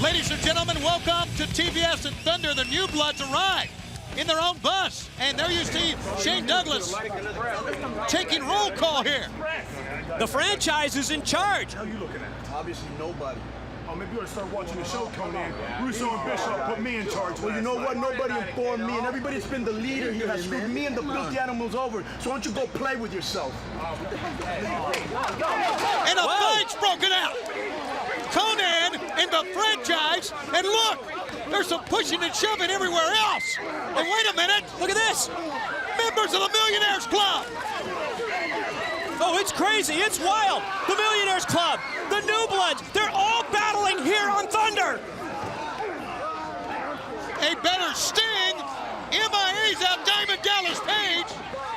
Ladies and gentlemen, welcome to TBS and Thunder. The New Bloods arrive in their own bus. And there you see Shane Douglas taking roll call here. The franchise is in charge. How you looking at? Obviously nobody. Oh, maybe you ought to start watching the show, Conan. Russo and Bishop put me in charge. Well, you know what? Nobody informed me, and everybody that's been the leader here has screwed me and the filthy animals over. So why don't you go play with yourself? And a fight's broken out. Conan and the franchise, and look, there's some pushing and shoving everywhere else. And wait a minute, Look at this. members of the Millionaires Club. Oh, it's crazy. It's wild. The Millionaires Club, the New Bloods, they're all battling here on Thunder. A better sting. MIA's out Diamond Dallas Page.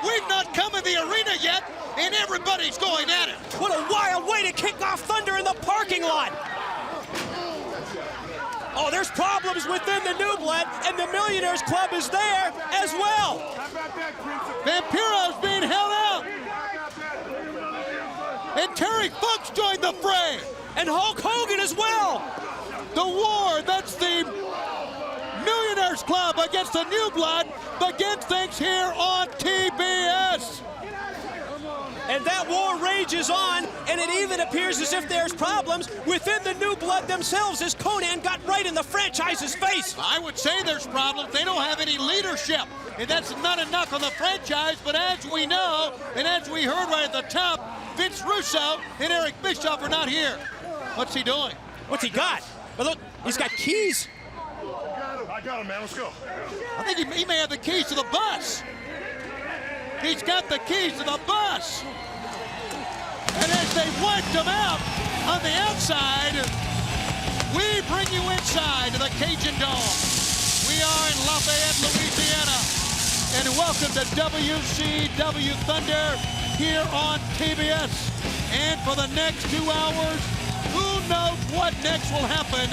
We've not come in the arena yet, and everybody's going at it. What a wild way to kick off Thunder in the parking lot. Oh, there's problems within the New Blood, and the Millionaires Club is there as well. How about that, Prince? Vampiro's being held out. And Terry Funk's joined the fray. And Hulk Hogan as well. The war, that's the Millionaires Club against the New Blood, begins things here on TBS. And that war rages on, and it even appears as if there's problems within the New Blood themselves, as Conan got right in the franchise's face. I would say there's problems. They don't have any leadership, and that's not a knock on the franchise, but as we know, and as we heard right at the top, Vince Russo and Eric Bischoff are not here. What's he doing? What's he got? But look, he's got keys. I got him, man. Let's go. I think he may have the keys to the bus. He's got the keys to the bus. And as they wiped him out on the outside, we bring you inside to the Cajun Dome. We are in Lafayette, Louisiana. And welcome to WCW Thunder here on TBS. And for the next 2 hours, who knows what next will happen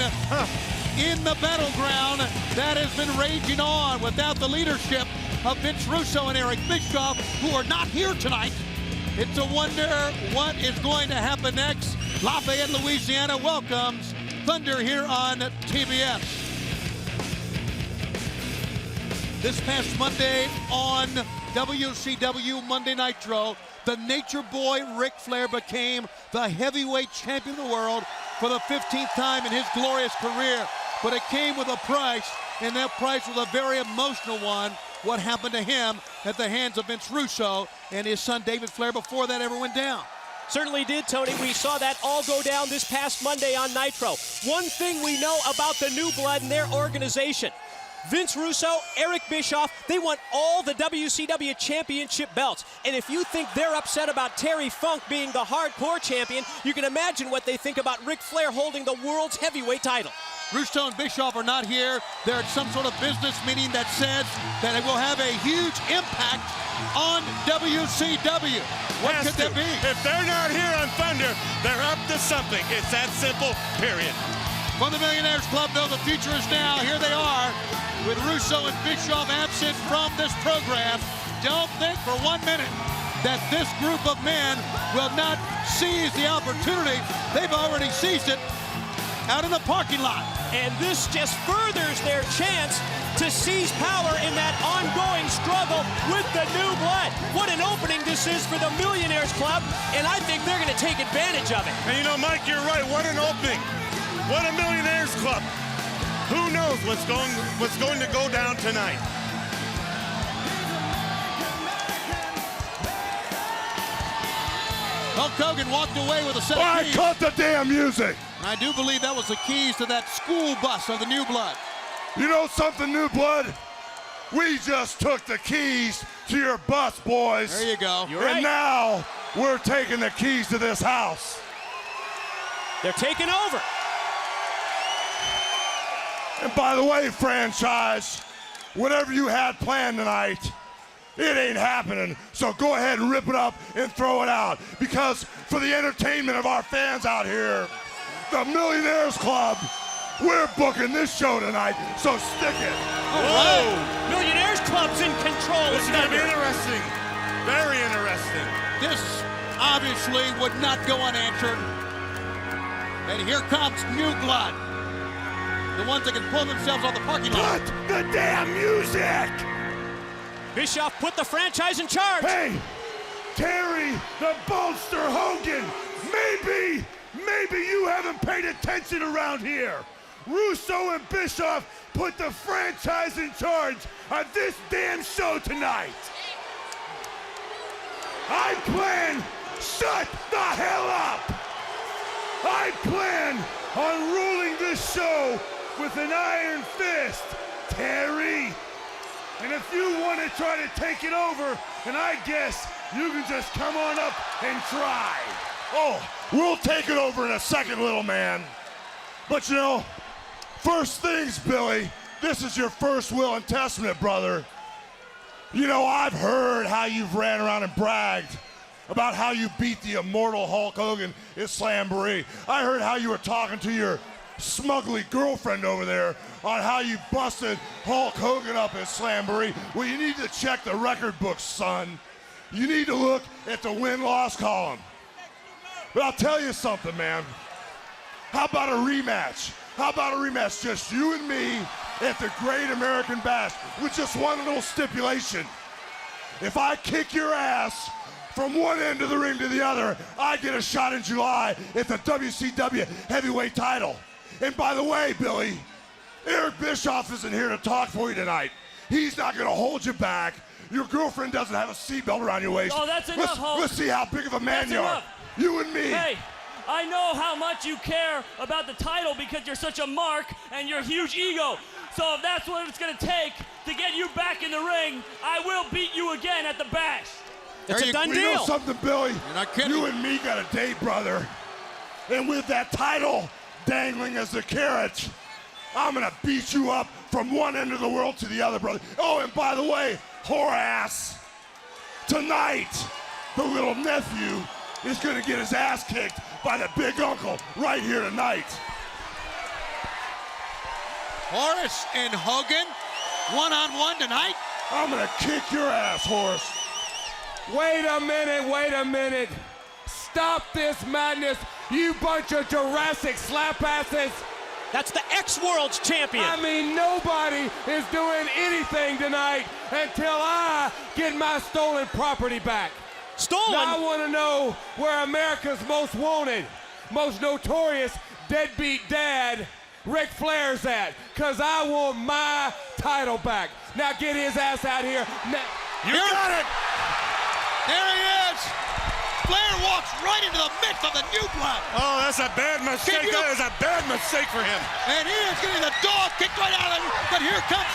in the battleground that has been raging on without the leadership of Vince Russo and Eric Bischoff, who are not here tonight. It's a wonder what is going to happen next. Lafayette, Louisiana welcomes Thunder here on TBS. This past Monday on WCW Monday Nitro, the Nature Boy Ric Flair became the heavyweight champion of the world for the 15th time in his glorious career. But it came with a price, and that price was a very emotional one. What happened to him at the hands of Vince Russo and his son David Flair before that ever went down. Certainly did, Tony. We saw that all go down this past Monday on Nitro. One thing we know about the New Blood and their organization: Vince Russo, Eric Bischoff, they want all the WCW championship belts. And if you think they're upset about Terry Funk being the hardcore champion, you can imagine what they think about Ric Flair holding the world's heavyweight title. Russo and Bischoff are not here. They're at some sort of business meeting that says that it will have a huge impact on WCW. What could that be? If they're not here on Thunder, they're up to something. It's that simple, period. From the Millionaires Club, though, the future is now. Here they are with Russo and Bischoff absent from this program. Don't think for 1 minute that this group of men will not seize the opportunity. They've already seized it out in the parking lot. And this just furthers their chance to seize power in that ongoing struggle with the New Blood. What an opening this is for the Millionaires Club, and I think they're going to take advantage of it. And you know, Mike, you're right. What an opening. What a Millionaires Club. Who knows what's going to go down tonight? Hulk Hogan walked away with a set of I keys. cut the damn music. And I do believe that was the keys to that school bus of the New Blood. You know something, New Blood? We just took the keys to your bus, boys. There you go. You're right. And now we're taking the keys to this house. They're taking over. And by the way, franchise, whatever you had planned tonight, it ain't happening. So go ahead and rip it up and throw it out. Because for the entertainment of our fans out here, the Millionaires Club, we're booking this show tonight. So stick it. Whoa! Millionaires Club's in control. This is going to be interesting. Very interesting. This obviously would not go unanswered. And here comes New Blood. The ones that can pull themselves off the parking lot. Put the damn music! Bischoff put the franchise in charge. Hey, Terry the Bolster Hogan, maybe you haven't paid attention around here. Russo and Bischoff put the franchise in charge of this damn show tonight. I plan, shut the hell up. I plan on ruling this show with an iron fist, Terry. And if you want to try to take it over, then I guess you can just come on up and try. Oh, we'll take it over in a second, little man. But you know, first things, Billy, this is your first will and testament, brother. You know, I've heard how you've ran around and bragged about how you beat the immortal Hulk Hogan in Slamboree. I heard how you were talking to your smugly girlfriend over there on how you busted Hulk Hogan up in Slamboree. Well, you need to check the record books, son. You need to look at the win-loss column. But I'll tell you something, man. How about a rematch? How about a rematch, just you and me at the Great American Bash with just one little stipulation. If I kick your ass from one end of the ring to the other, I get a shot in July at the WCW heavyweight title. And by the way, Billy, Eric Bischoff isn't here to talk for you tonight. He's not going to hold you back. Your girlfriend doesn't have a seatbelt around your waist. Oh, that's enough, Hulk. Let's see how big of a man That's you are. enough. You and me. Hey, I know how much you care about the title because you're such a mark and your huge ego. So if that's what it's going to take to get you back in the ring, I will beat you again at the Bash. It's a done You know deal. something, Billy? You're not kidding. You and me got a date, brother. And with that title dangling as a carrot, I'm gonna beat you up from one end of the world to the other, brother. Oh, and by the way, whore ass, tonight, the little nephew is gonna get his ass kicked by the big uncle right here tonight. Horace and Hogan, one-on-one tonight. I'm gonna kick your ass, Horace. Wait a minute. Stop this madness, you bunch of Jurassic slap asses. That's the ex-World's champion. I mean, nobody is doing anything tonight until I get my stolen property back. Stolen? Now I want to know where America's most wanted, most notorious deadbeat dad, Ric Flair's at, because I want my title back. Now get his ass out here. You got it. There he is. Flair walks right into the midst of the new blood. Oh, that's a bad mistake. That is a bad mistake for him. And he is getting the dog kicked right out of him. But here comes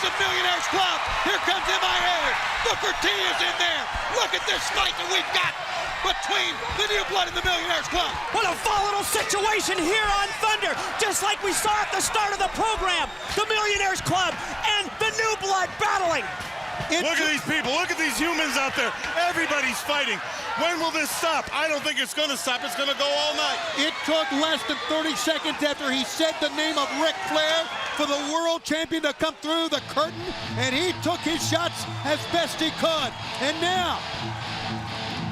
the Millionaires Club. Here comes MIA. Booker T is in there. Look at this fight that we've got between the new blood and the Millionaires Club. What a volatile situation here on Thunder. Just like we saw at the start of the program. The Millionaires Club and the new blood battling. Look at these people. Look at these humans out there. Everybody's fighting. When will this stop? I don't think it's going to stop. It's going to go all night. It took less than 30 seconds after he said the name of Ric Flair for the world champion to come through the curtain, and he took his shots as best he could. And now,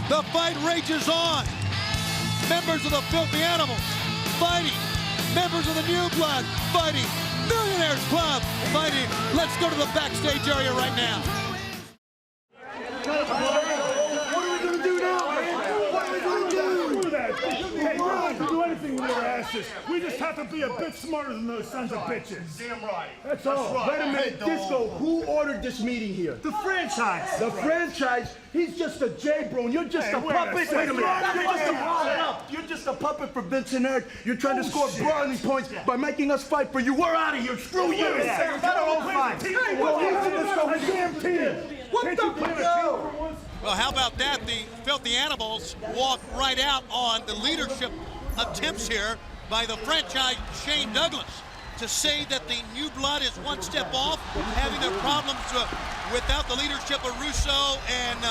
the fight rages on. Members of the Filthy Animals fighting. Members of the New Blood fighting. Millionaires Club fighting. Let's go to the backstage area right now. What are we gonna do now, man? What are we gonna do? Hey, we don't have to do anything with our asses. We just have to be a bit smarter than those sons of bitches. Damn right. That's all. Wait a minute, Disco, who ordered this meeting here? The franchise. The franchise, he's just a J-Bro, and you're just a wait a puppet. second. Wait a minute. You're just a You're just a puppet for Vince and Eric. You're trying to score brownie points by making us fight for you. We're out of here. Screw you. Hey, Well, listen, Disco, a damn team. What Can't the you play a team hell? for once? Well, how about that? The Filthy Animals walk right out on the leadership attempts here by the franchise Shane Douglas to say that the New Blood is one step off, having their problems without the leadership of Russo and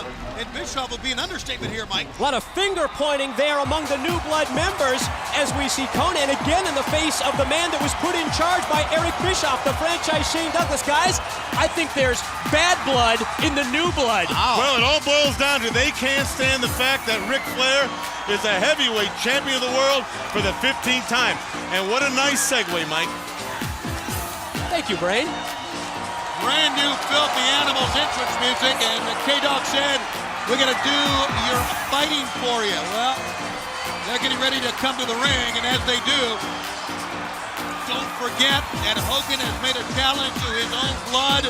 Bischoff would be an understatement here, Mike. A lot of finger pointing there among the New Blood members as we see Conan again in the face of the man that was put in charge by Eric Bischoff, the franchise Shane Douglas. Guys, I think there's bad blood in the New Blood. Well, it all boils down to they can't stand the fact that Ric Flair is a heavyweight champion of the world for the 15th time. And what a nice segue, Mike. Thank you, Brain. Brand new Filthy Animals entrance music, and K-Dog said, we're going to do your fighting for you. Well, they're getting ready to come to the ring, and as they do, don't forget that Hogan has made a challenge to his own blood,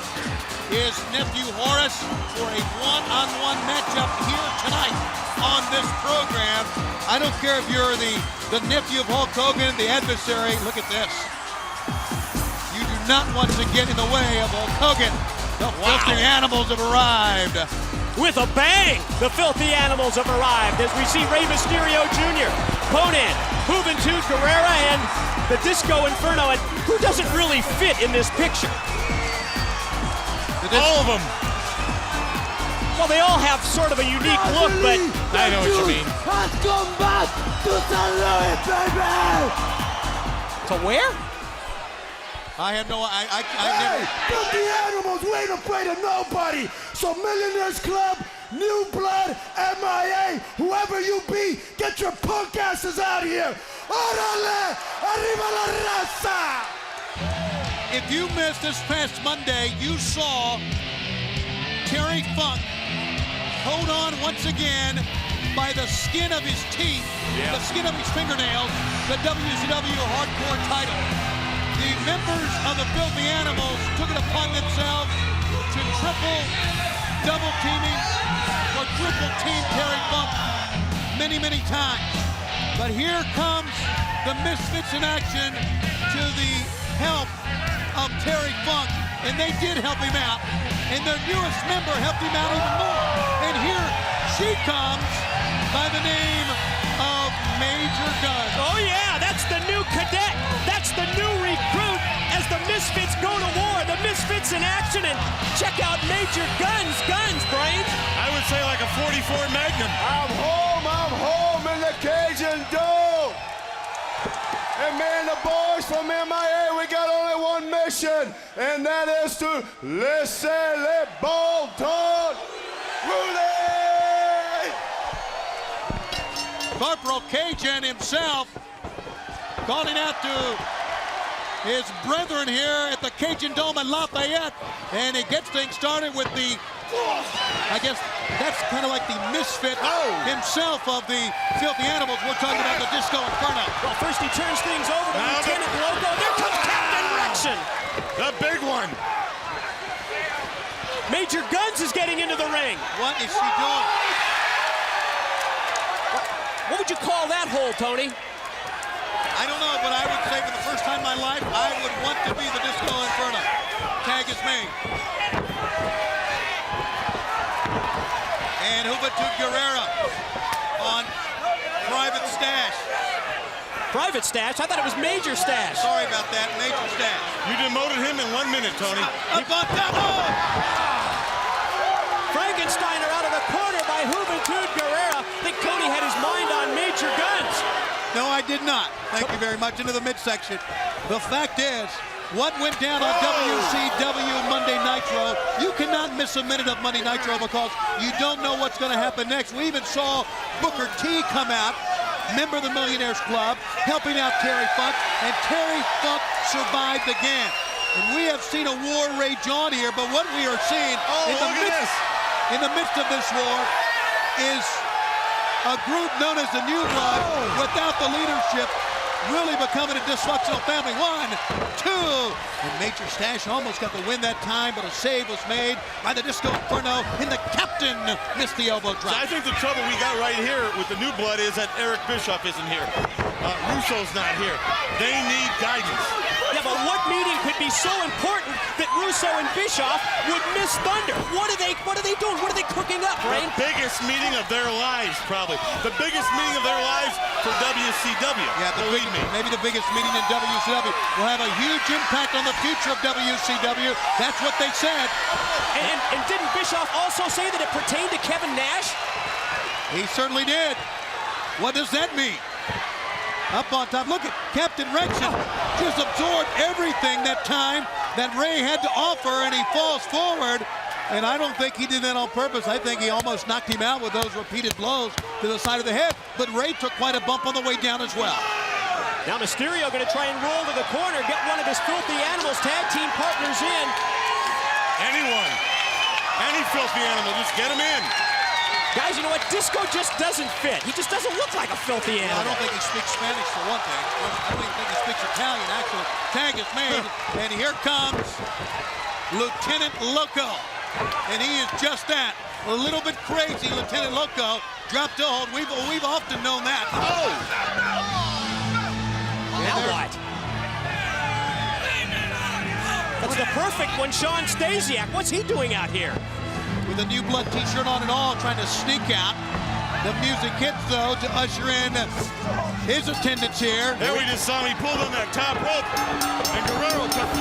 his nephew Horace, for a one-on-one matchup here tonight on this program. I don't care if you're the nephew of Hulk Hogan, the adversary. Look at this. You do not want to get in the way of Hulk Hogan. The Filthy Animals have arrived. With a bang, the Filthy Animals have arrived as we see Rey Mysterio Jr., Conan, Juventud Guerrera, and the Disco Inferno. And who doesn't really fit in this picture? All of them. Well, they all have sort of a unique look, but I know what you mean. Has come back to St. Louis, baby! to where? I have no, I Hey, Filthy Animals, we ain't afraid of nobody. So Millionaires Club, New Blood, MIA, whoever you be, get your punk asses out of here. Orale, arriba la raza. If you missed this past Monday, you saw Terry Funk hold on once again by the skin of his teeth, the skin of his fingernails, the WCW Hardcore title. The members of the Filthy Animals took it upon themselves to double teaming, or triple team Terry Funk many, many times. But here comes the Misfits in action to the help of Terry Funk, and they did help him out, and their newest member helped him out even more. And here she comes by the name of Major Guns. Oh yeah, that's the new cadet. That's the new recruit as the Misfits go to war. The Misfits in action, and check out Major Guns, Brains. I would say like a 44 Magnum. I'm home in the Cajun Dome. And man, the boys from MIA, we got only one mission, and that is to laisser les bon temps rouler. Corporal Cajun himself calling out to his brethren here at the Cajun Dome in Lafayette, and he gets things started with the, I guess that's kind of like the misfit himself of the Filthy Animals. We're talking about the Disco Inferno. Well, first he turns things over to Lieutenant Loco. There comes Captain Rexon. The big one. Major Guns is getting into the ring. What is she doing? What would you call that hole, Tony? I don't know, but I would say for the first time in my life, I would want to be the Disco Inferno. Tag is me. And Juventud Guerrera on Private Stash. Private Stash? I thought it was Major Stash. Sorry about that, Major Stash. You demoted him in 1 minute, Tony. Up on top. Oh! Frankensteiner out of the corner by Juventud Guerrera. I think Tony had his mind on Major Guns. No, I did not. Thank you very much. Into the midsection. The fact is, what went down on WCW Monday Nitro, you cannot miss a minute of Monday Nitro because you don't know what's going to happen next. We even saw Booker T come out, member of the Millionaires Club, helping out Terry Funk, and Terry Funk survived again. And we have seen a war rage on here, but what we are seeing in the midst of this war is a group known as the New Blood without the leadership really becoming a dysfunctional family. 1, 2, and Major Stash almost got the win that time, but a save was made by the Disco Inferno, and the captain missed the elbow drop. So I think the trouble we got right here with the New Blood is that Eric Bischoff isn't here. Russo's not here. They need guidance. Yeah, but what meeting could be so important that Russo and Bischoff would miss Thunder? What are they doing? What are they cooking up, Brain? The biggest meeting of their lives, probably. The biggest meeting of their lives for WCW. Yeah, believe me. Maybe the biggest meeting in WCW will have a huge impact on the future of WCW. That's what they said. And didn't Bischoff also say that it pertained to Kevin Nash? He certainly did. What does that mean? Up on top, look at Captain Rexon just absorbed everything that time that Ray had to offer, and he falls forward. And I don't think he did that on purpose. I think he almost knocked him out with those repeated blows to the side of the head. But Ray took quite a bump on the way down as well. Now Mysterio going to try and roll to the corner, get one of his Filthy Animals tag team partners in. Anyone, any filthy animal, just get him in. Guys, you know what? Disco just doesn't fit. He just doesn't look like a filthy animal. I don't think he speaks Spanish for one thing. I don't even think he speaks Italian, actually. Tag is made, and here comes Lieutenant Loco. And he is just that. A little bit crazy, Lieutenant Loco. Dropped to hold. We've often known that. Oh! Now what? That's the perfect one, Sean Stasiak. What's he doing out here? With a New Blood t-shirt on and all, trying to sneak out. The music hits, though, to usher in his attendance here. There we just saw him. He pulled on that top rope, and Guerrero took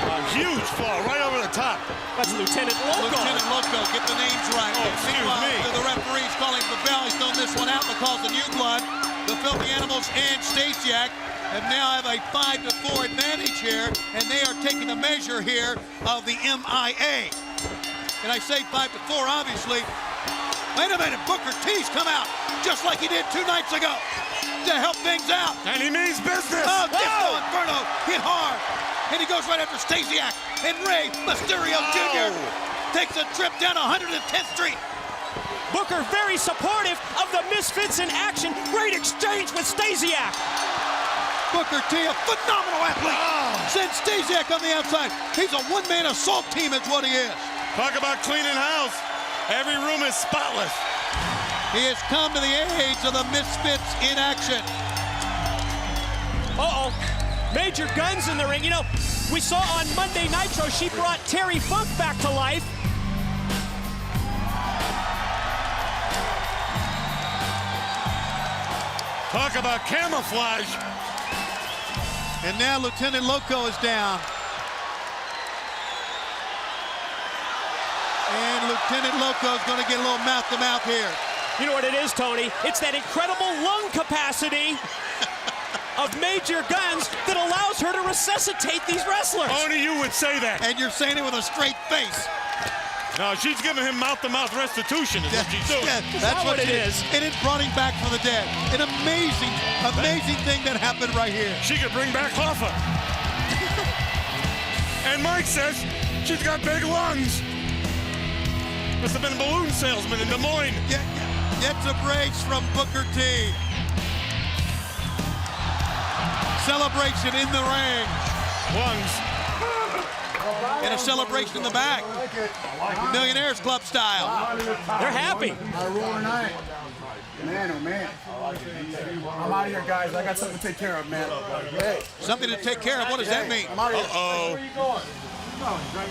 a huge fall right over the top. That's Lieutenant Loco. Lieutenant Loco, get the names right. Oh, excuse me. The referee's calling for foul. He's thrown this one out because the New Blood, the Filthy Animals, and Stasiak have now have a 5-4 advantage here, and they are taking a measure here of the MIA. And I say 5-4, obviously. Wait a minute, Booker T's come out just like he did 2 nights ago to help things out. And he means business. Oh, Disco Inferno hit hard. And he goes right after Stasiak. And Rey Mysterio Jr. takes a trip down 110th Street. Booker very supportive of the Misfits in action. Great exchange with Stasiak. Booker T, a phenomenal athlete. Sends Stasiak on the outside. He's a one-man assault team is what he is. Talk about cleaning house. Every room is spotless. He has come to the aids of the Misfits in action. Uh-oh. Major Guns in the ring. You know, we saw on Monday Nitro, she brought Terry Funk back to life. Talk about camouflage. And now Lieutenant Loco is down. And Lieutenant Loco is going to get a little mouth-to-mouth here. You know what it is, Tony? It's that incredible lung capacity of Major Guns that allows her to resuscitate these wrestlers. Only you would say that. And you're saying it with a straight face. No, she's giving him mouth-to-mouth restitution is what she's doing. Yeah, that's what it is. And it brought him back from the dead. An amazing, amazing thing that happened right here. She could bring back Hoffa. And Mike says she's got big lungs. Must have been a balloon salesman in Des Moines. Gets a brace from Booker T. Celebration in the ring. Lungs. And a celebration in the back. Millionaires Club style. They're happy. Man, oh man. I'm out of here, guys. I got something to take care of, man. Hey. Something to take care of? What does that mean? Uh-oh. Where are you going?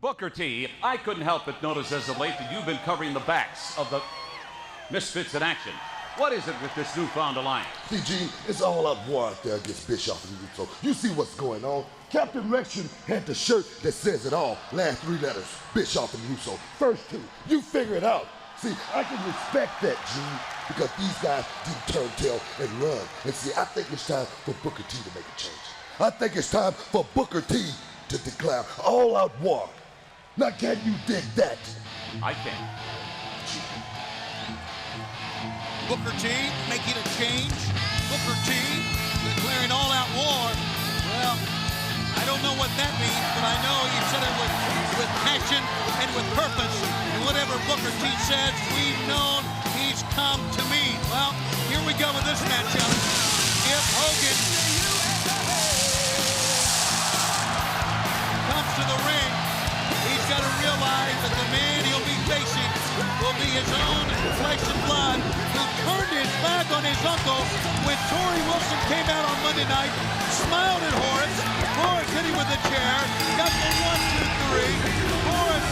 Booker T, I couldn't help but notice as of late that you've been covering the backs of the Misfits in action. What is it with this newfound alliance? CG, it's all out war out there against Bischoff and Russo. You see what's going on. Captain Rex should had the shirt that says it all. Last 3 letters, Bischoff and Russo. First 2, you figure it out. See, I can respect that, Gene, because these guys do turn tail and run. And see, I think it's time for Booker T to make a change. I think it's time for Booker T to declare all-out war. Now, can you dig that? I can. Booker T making a change. Booker T declaring all-out war. Well, I don't know what that means, but I know he said it with passion and with purpose. And whatever Booker T says, we've known he's come to mean. Well, here we go with this matchup. If Hogan comes to the ring, he's got to realize that the man he'll be facing will be his own flesh and blood, who turned his back on his uncle when Torrie Wilson came out on Monday night, smiled at Horace. Horace hit him with a chair, got the 1, 2, 3. Horace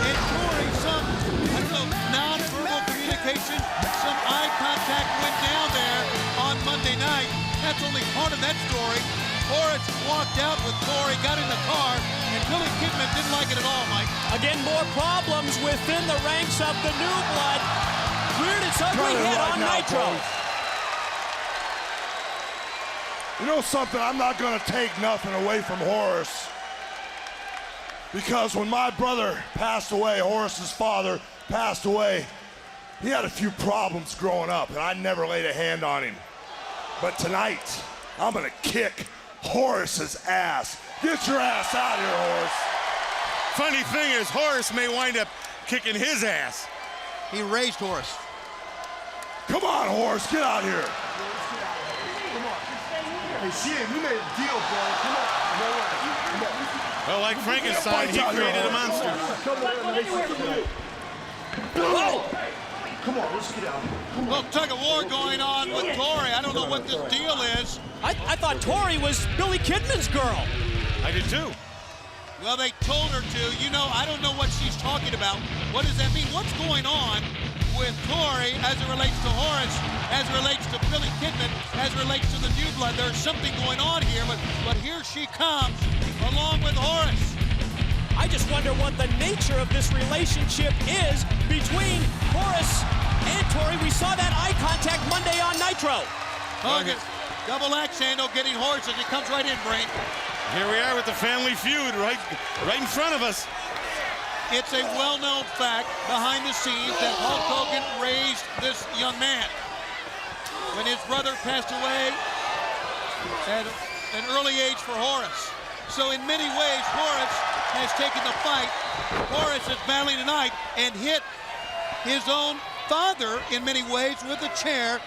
and Torrie, some, I don't know, non-verbal communication, some eye contact went down there on Monday night. That's only part of that story. Horace walked out with Torrie, got in the car, and Billy Kidman didn't like it at all, Mike. Again, more problems within the ranks of the New Blood. Reared its ugly head on Nitro. You know something? I'm not going to take nothing away from Horace. Because when my brother passed away, Horace's father passed away, he had a few problems growing up, and I never laid a hand on him. But tonight, I'm gonna kick Horace's ass. Get your ass out of here, Horace. Funny thing is, Horace may wind up kicking his ass. He raised Horace. Come on, Horace, get out here. Hey, shit, we made a deal, bro. Come on. Well, like Frankenstein, he created a monster. Whoa! Come on, let's get out. Well, tug of war going on with Tori. I don't know what this deal is. I thought Tori was Billy Kidman's girl. I did too. Well, they told her to. You know, I don't know what she's talking about. What does that mean? What's going on with Tori as it relates to Horace, as it relates to Billy Kidman, as it relates to the New Blood? There's something going on here, but here she comes along with Horace. I just wonder what the nature of this relationship is between Horace and Tori. We saw that eye contact Monday on Nitro. Hogan, double axe handle getting Horace as he comes right in, Brain. Here we are with the family feud right in front of us. It's a well-known fact behind the scenes that Hulk Hogan raised this young man. When his brother passed away at an early age for Horace. So in many ways, Horace has taken the fight. Horace is battling tonight and hit his own father in many ways with a chair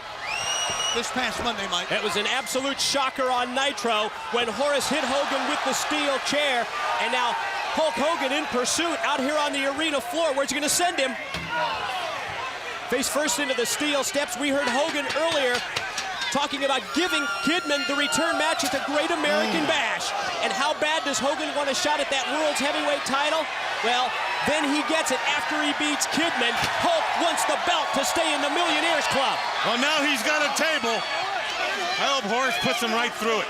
this past Monday, Mike. It was an absolute shocker on Nitro when Horace hit Hogan with the steel chair, and now Hulk Hogan in pursuit out here on the arena floor. Where's he going to send him? Face first into the steel steps. We heard Hogan earlier talking about giving Kidman the return match at the Great American Bash. And how bad does Hogan want a shot at that World's Heavyweight title? Well, then he gets it after he beats Kidman. Hulk wants the belt to stay in the Millionaires Club. Well, now he's got a table. I hope Horace puts him right through it.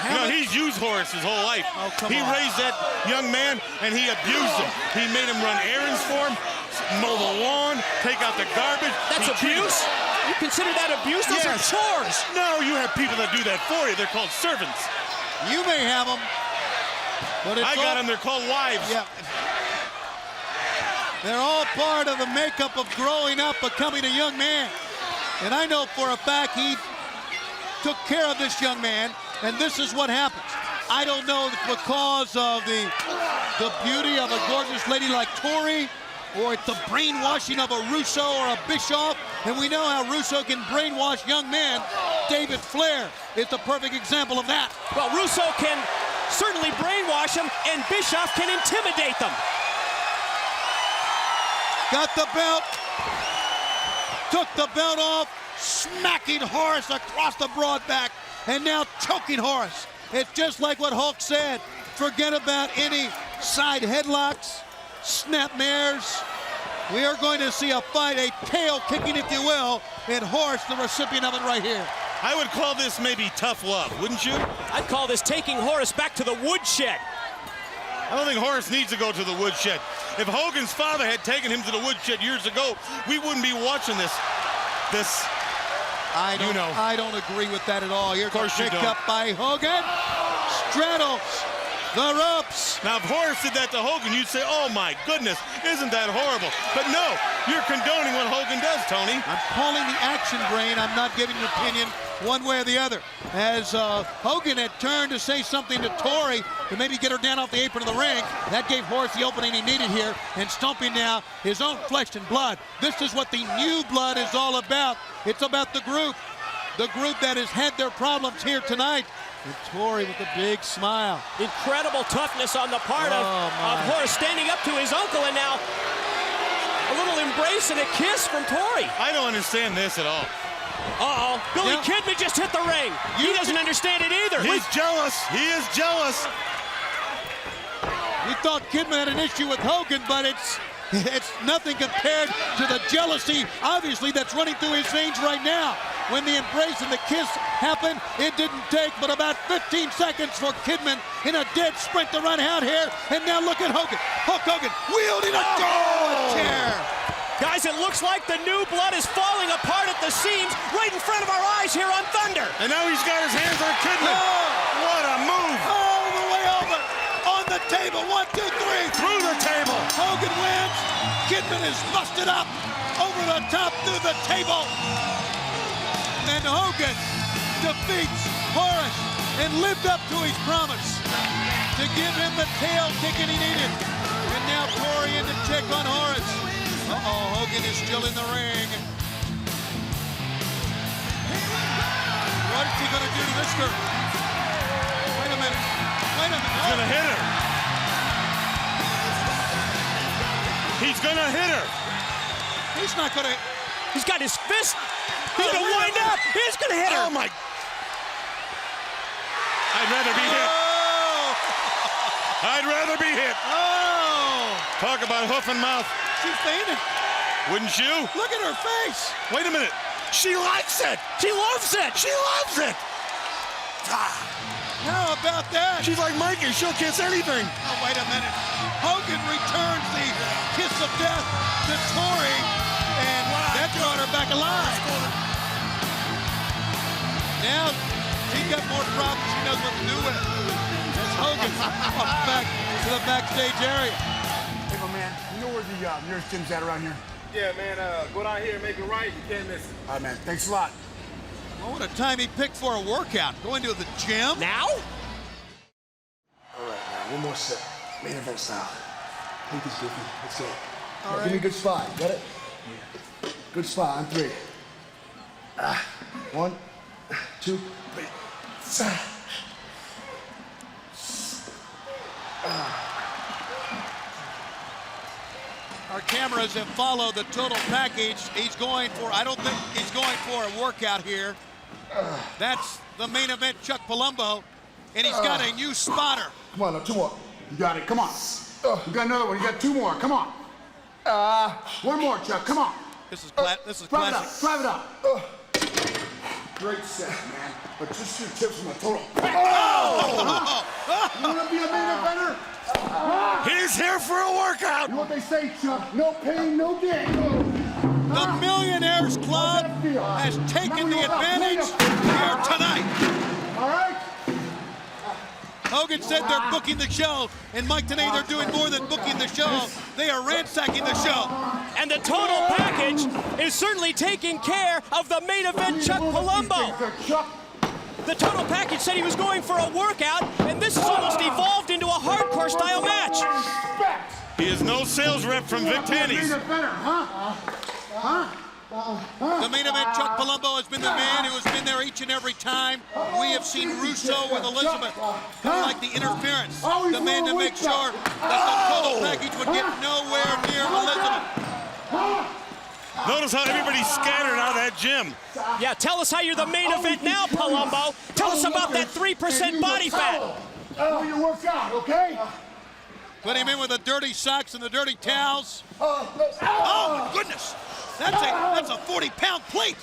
You know, he's used Horace his whole life. He raised that young man, and he abused him. He made him run errands for him, mow the lawn, take out the garbage. That's abuse? You consider that abuse? Those are chores. No, you have people that do that for you. They're called servants. You may have them, but it's I got them. They're called wives. Yeah. They're all part of the makeup of growing up, becoming a young man. And I know for a fact he took care of this young man, and this is what happens. I don't know if it's because of the beauty of a gorgeous lady like Tori, or it's the brainwashing of a Russo or a Bischoff. And we know how Russo can brainwash young men. David Flair is the perfect example of that. Well, Russo can certainly brainwash them, and Bischoff can intimidate them. Got the belt, took the belt off, smacking Horace across the broad back, and now choking Horace. It's just like what Hulk said. Forget about any side headlocks, snapmares. We are going to see a fight, a tail kicking, if you will, and Horace, the recipient of it right here. I would call this maybe tough love, wouldn't you? I'd call this taking Horace back to the woodshed. I don't think Horace needs to go to the woodshed. If Hogan's father had taken him to the woodshed years ago, we wouldn't be watching this. I don't agree with that at all. Here's a pick up by Hogan. Straddles the ropes. Now, if Horace did that to Hogan, you'd say, oh my goodness, isn't that horrible? But no, you're condoning what Hogan does, Tony. I'm calling the action, Brain. I'm not giving an opinion one way or the other. As Hogan had turned to say something to Tori to maybe get her down off the apron of the ring, that gave Horace the opening he needed here, and stomping now his own flesh and blood. This is what the New Blood is all about. It's about the group that has had their problems here tonight. And Tori with a big smile. Incredible toughness on the part of Horace, standing up to his uncle, and now a little embrace and a kiss from Tori. I don't understand this at all. Uh-oh, Billy Kidman just hit the ring. He doesn't understand it either. He's jealous. He is jealous. We thought Kidman had an issue with Hogan, but it's nothing compared to the jealousy, obviously, that's running through his veins right now. When the embrace and the kiss happened, it didn't take but about 15 seconds for Kidman in a dead sprint to run out here. And now look at Hogan. Hulk Hogan wielding a chair. Guys, it looks like the New Blood is falling apart at the seams right in front of our eyes here on Thunder. And now he's got his hands on Kidman. What a move. All the way over. On the table. 1, 2, 3. Through the table. Hogan wins. Kidman is busted up. Over the top through the table. And Hogan defeats Horace and lived up to his promise to give him the tail kicking he needed. And now Corey in to check on Horace. Uh-oh, Hogan is still in the ring. What is he going to do to this girl? Wait a minute. Wait a minute. He's going to hit her. He's going to hit her. He's not going to. He's got his fist. He's going to wind up. He's going to hit her. Oh, my. I'd rather be hit. I'd rather be hit. Oh! Talk about hoof and mouth. She's fainted. Wouldn't you? Look at her face. Wait a minute. She likes it. She loves it. She loves it. How about that? She's like Mikey. She'll kiss anything. Oh, wait a minute. Hogan returns the kiss of death to Tori, and that brought her back alive. Now she's got more problems. She knows what to do with it. As Hogan walks back to the backstage area. Hey, my man, you know where the nearest gym's at around here? Yeah, man, go down here and make it right. You can't miss it. All right, man. Thanks a lot. Well, what a time he picked for a workout. Going to the gym? Now? All right, man. One more set. Main event style. Take this, Goofy. Let's go. All right. Give me a good spot. Got it? Yeah. Good spot on 3. 1, 2, 3. Our cameras have followed the total package. He's going for, I don't think he's going for a workout here. That's the main event, Chuck Palumbo, and he's got a new spotter. Come on, now, 2 more. You got it. Come on. You got another one. You got 2 more. Come on. 1 more, Chuck. Come on. This is classic. Drive it up. Great set, man. But just your tips from the total. Oh! You want to be a main eventer? He's here for a workout. You know what they say, Chuck? No pain, no gain. The Millionaires Club has taken the advantage here tonight. All right? Hogan said they're booking the show, and Mike Tenay, they're doing more than booking the show. They are ransacking the show. And the total package is certainly taking care of the main event, Chuck Palumbo. The total package said he was going for a workout, and this has almost evolved into a hardcore style match. He is no sales rep from Vic Tanny's. The main event, Chuck Palumbo, has been the man who has been there each and every time. We have seen Russo with Elizabeth, kind of like the interference, the man to make sure that the total package would get nowhere near Elizabeth. Notice how everybody's scattered out of that gym. Yeah, tell us how you're the main event now, Palumbo. Tell us about that 3% body fat. You work out, okay? Put him in with the dirty socks and the dirty towels. Oh, my goodness. That's a 40-pound plate.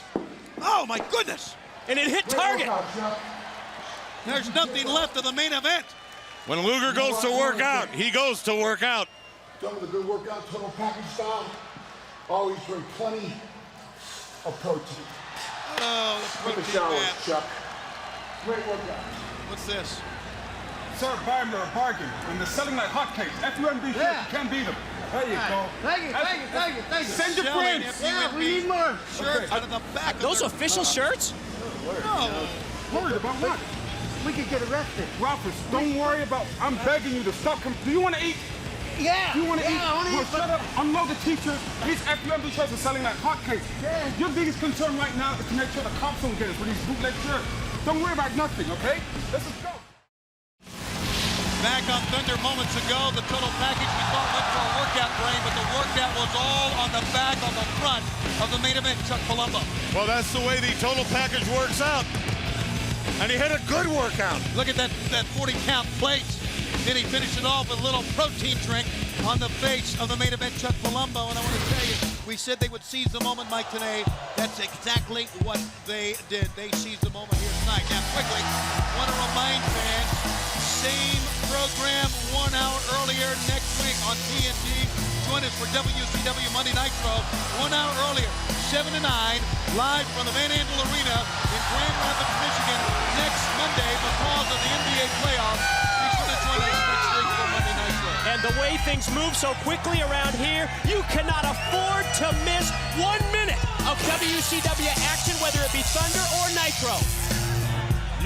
Oh, my goodness. And it hit target. There's nothing left of the main event. When Luger goes to work out, he goes to work out. Done with a good workout, total package style. Always drink plenty of protein. Oh, the protein bath. Chuck. Great workout. What's this? Sir, buy them a bargain. And they're selling like hotcakes. FUMB shit, can't beat them. There you go. Thank you. Send your friends. Yeah, we need more. Shirts out of the back of Those their official coat. shirts? No. Worried about what? We could get arrested. Ralphus, don't worry about, I'm begging you to stop. Do you want to eat? Yeah. Do you want to eat? I want to Well, eat. shut up. Unload the t-shirts. These FUMB shirts are selling like hotcakes. Yeah. Your biggest concern right now is to make sure the cops don't get us with these bootleg shirts. Don't worry about nothing, okay? Let's just go. Back on Thunder moments ago, the total package we thought went for a workout brain, but the workout was all on the back, on the front of the main event, Chuck Palumbo. Well, that's the way the total package works out. And he had a good workout. Look at that 40-pound plate. Then he finished it off with a little protein drink on the face of the main event, Chuck Palumbo. And I want to tell you, we said they would seize the moment, Mike, today. That's exactly what they did. They seized the moment here tonight. Now, quickly, want to remind fans, same program 1 hour earlier next week on TNT. Join us for WCW Monday Nitro 1 hour earlier, 7 to 9, live from the Van Andel Arena in Grand Rapids, Michigan, next Monday because of the NBA playoffs. Be sure to join us next week for Monday Nitro. And the way things move so quickly around here, you cannot afford to miss 1 minute of WCW action, whether it be Thunder or Nitro.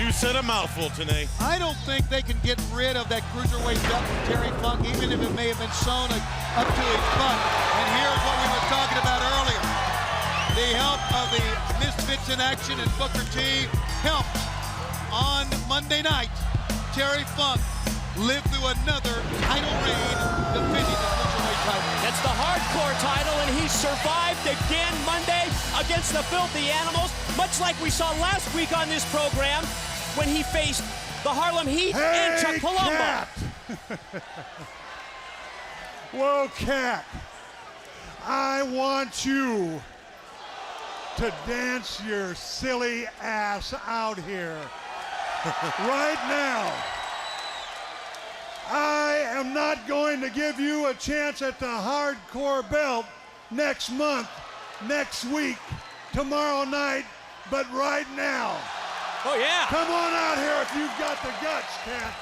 You said a mouthful, Tenay. I don't think they can get rid of that cruiserweight belt from Terry Funk, even if it may have been sewn up to his butt. And here's what we were talking about earlier. The help of the Misfits in Action and Booker T helped on Monday night. Terry Funk lived through another title reign, defending the cruiserweight title. That's the hardcore title, and he survived again Monday against the Filthy Animals, much like we saw last week on this program when he faced the Harlem Heat and Chuck Palumbo. Cat. Whoa, Cat. I want you to dance your silly ass out here right now. I am not going to give you a chance at the hardcore belt next month, next week, tomorrow night, but right now. Oh, yeah. Come on out here if you've got the guts, Cat.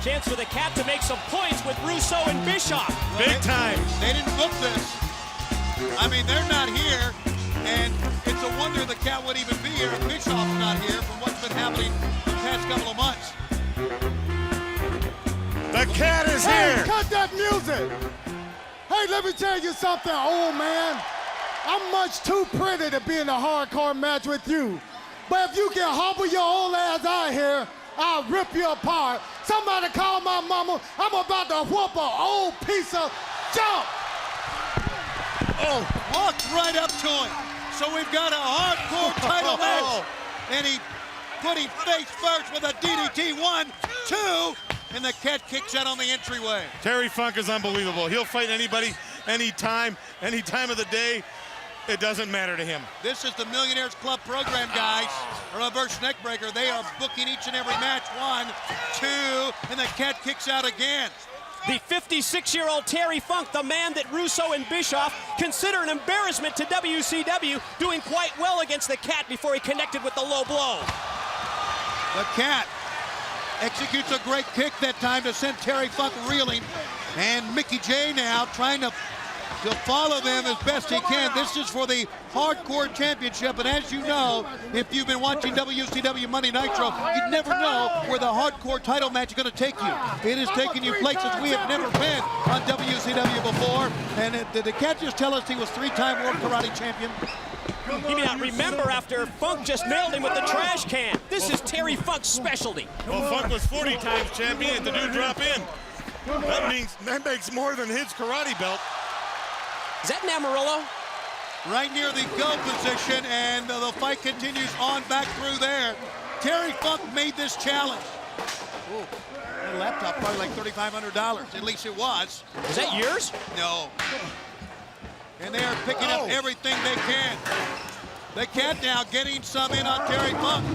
Chance for the Cat to make some points with Russo and Bischoff. Big time. They didn't book this. I mean, they're not here, and it's a wonder the Cat would even be here if Bischoff's not here from what's been happening the past couple of months. The Cat is Hey, here. cut that music. Hey, let me tell you something, old man. I'm much too pretty to be in a hardcore match with you. But if you can hobble your old ass out here, I'll rip you apart. Somebody call my mama. I'm about to whoop an old piece of junk. Oh, walked right up to him. So we've got a hardcore title match. And he put him face first with a DDT. 1, 2. And the Cat kicks out on the entryway. Terry Funk is unbelievable. He'll fight anybody, anytime, any time of the day. It doesn't matter to him. This is the Millionaires Club program, guys. A reverse neckbreaker. They are booking each and every match. 1, 2, and the Cat kicks out again. The 56-year-old Terry Funk, the man that Russo and Bischoff consider an embarrassment to WCW, doing quite well against the Cat before he connected with the low blow. The Cat executes a great kick that time to send Terry Funk reeling. And Mickey J now trying to follow them as best he can. This is for the Hardcore Championship, and as you know, if you've been watching WCW Monday Nitro, you never know where the Hardcore title match is going to take you. It is taking you places we have never been on WCW before, and did the Cat just tell us he was 3-time World Karate Champion? He may not remember after Funk just nailed him with the trash can. This is Terry Funk's specialty. Well, Funk was 40 times champion at the dude drop in. That makes more than his karate belt. Is that Amarillo? Right near the go position, and the fight continues on back through there. Terry Funk made this challenge. Ooh, that laptop probably like $3,500. At least it was. Is that yours? No. And they are picking up everything they can. The Cat now getting some in on Terry Funk.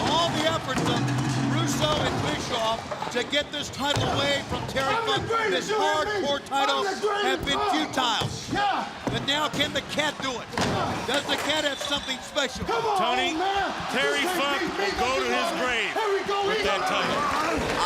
All the efforts of Russo and Bischoff to get this title away from Terry Funk, this hardcore title, have been futile. But now can the Cat do it? Does the Cat have something special? Tony, Terry Funk will go to his grave with that title.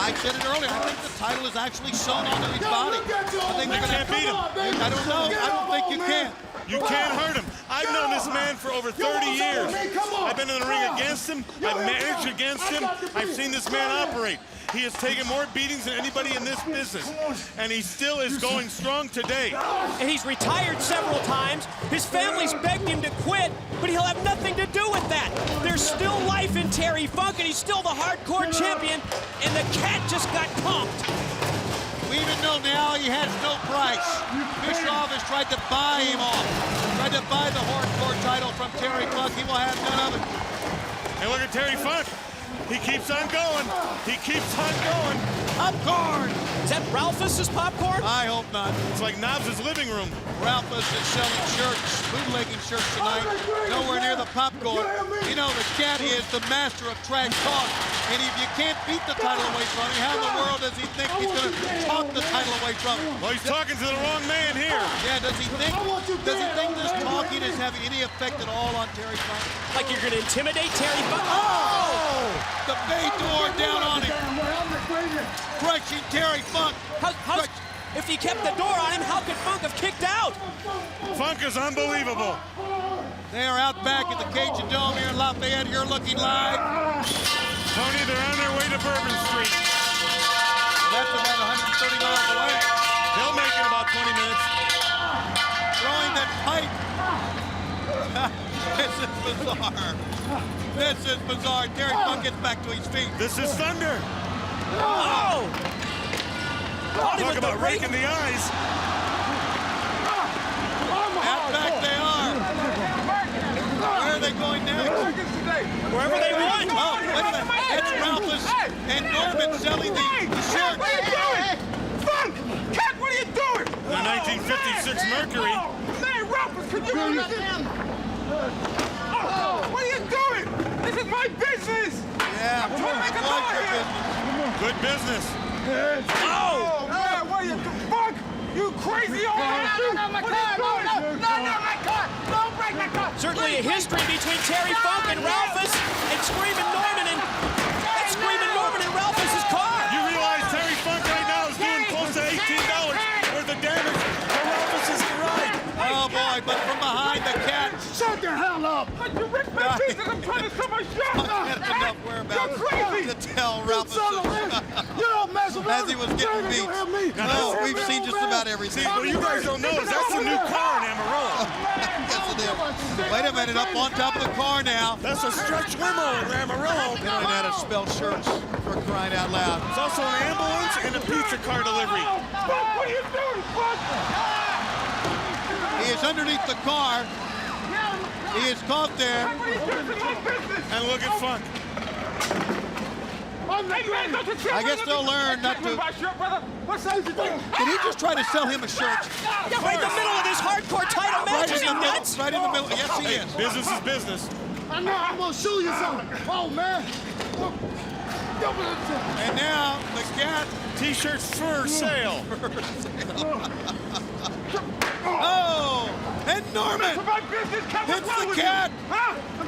I said it earlier. I think the title is actually sewn onto his body. I think they're going to beat him. I don't know. I don't think you can. You can't hurt him. I've known this man for over 30 years. I've been in the ring against him. I've managed against him. I've seen this man operate. He has taken more beatings than anybody in this business, and he still is going strong today. And he's retired several times. His family's begged him to quit, but he'll have nothing to do with that. There's still life in Terry Funk, and he's still the hardcore champion, and the Cat just got comped. We even know now he has no price. Bischoff has tried to buy him off. Tried to buy the hardcore title from Terry Funk. He will have none of it. And look at Terry Funk. He keeps on going. He keeps on going. Popcorn! Is that Ralphus's popcorn? I hope not. It's like Knobs' living room. Ralphus is selling shirts, bootlegging shirts tonight. Nowhere near the popcorn. You know, the Cat is the master of trash talk. And if you can't beat the title away from him, how in the world does he think he's going to talk the title away from him? Well, he's talking to the wrong man here. Yeah, does he think this talking is having any effect at all on Terry Funk? Like you're going to intimidate Terry Funk? Oh! The bay door down on him. Crushing Terry Funk. If he kept the door on him, how could Funk have kicked out? Funk is unbelievable. They are out back at the Cajun Dome here in Lafayette. You're looking live. Tony, they're on their way to Bourbon Street. That's about 130 miles away. They'll make it about 20 minutes. Throwing that pipe. This is bizarre. This is bizarre. Terry Funk gets back to his feet. This is thunder. Oh! Talk about raking the eyes. Out back they are. Where are they going next? Wherever they want. Oh, wait a minute. It's Ralphus and Norman selling the shirt. What are you doing? Funk! Cat, what are you doing? The 1956 Mercury. Man, Ralphus, could you understand? What are you doing? This is my business! Yeah, I'm trying to make a like dollar your here. business. Good business. Oh, man, what are you doing? Funk! You crazy old man! No, my car! No, my car! Don't break my car! Certainly a history between Terry Funk and Ralphus and Screamin' Norman and Ralphus's car. You realize Terry Funk right now is doing close to $18 worth of damage to Ralphus's ride. Oh boy, but from behind the cat. Shut the hell up! But you ripped my pieces! I'm trying to sell my shop! That's enough whereabouts You're crazy! to tell Ralphus. You don't mess around! As he was getting beat. No, we've seen just about everything. What you guys don't know is that's the new car in Amarillo. Yes, it is. Wait a minute, up on top of the car now. That's a stretch limo in Amarillo. They don't know how to spell shirts, for crying out loud. It's also an ambulance and a pizza car delivery. Funk, what are you doing, Funk? He is underneath the car. He is caught there. What are you doing to my business? And look at Funk. Hey, man, don't you I guess they'll learn not to. What size you think? Did he just try to sell him a shirt? Right in the middle of this hardcore title match. Is he nuts? Right in the middle. Yes, he is. Business is business. I know, I'm gonna show you something. Oh, man. And now the cat. T-shirts for sale. Oh, and Norman hits the cat.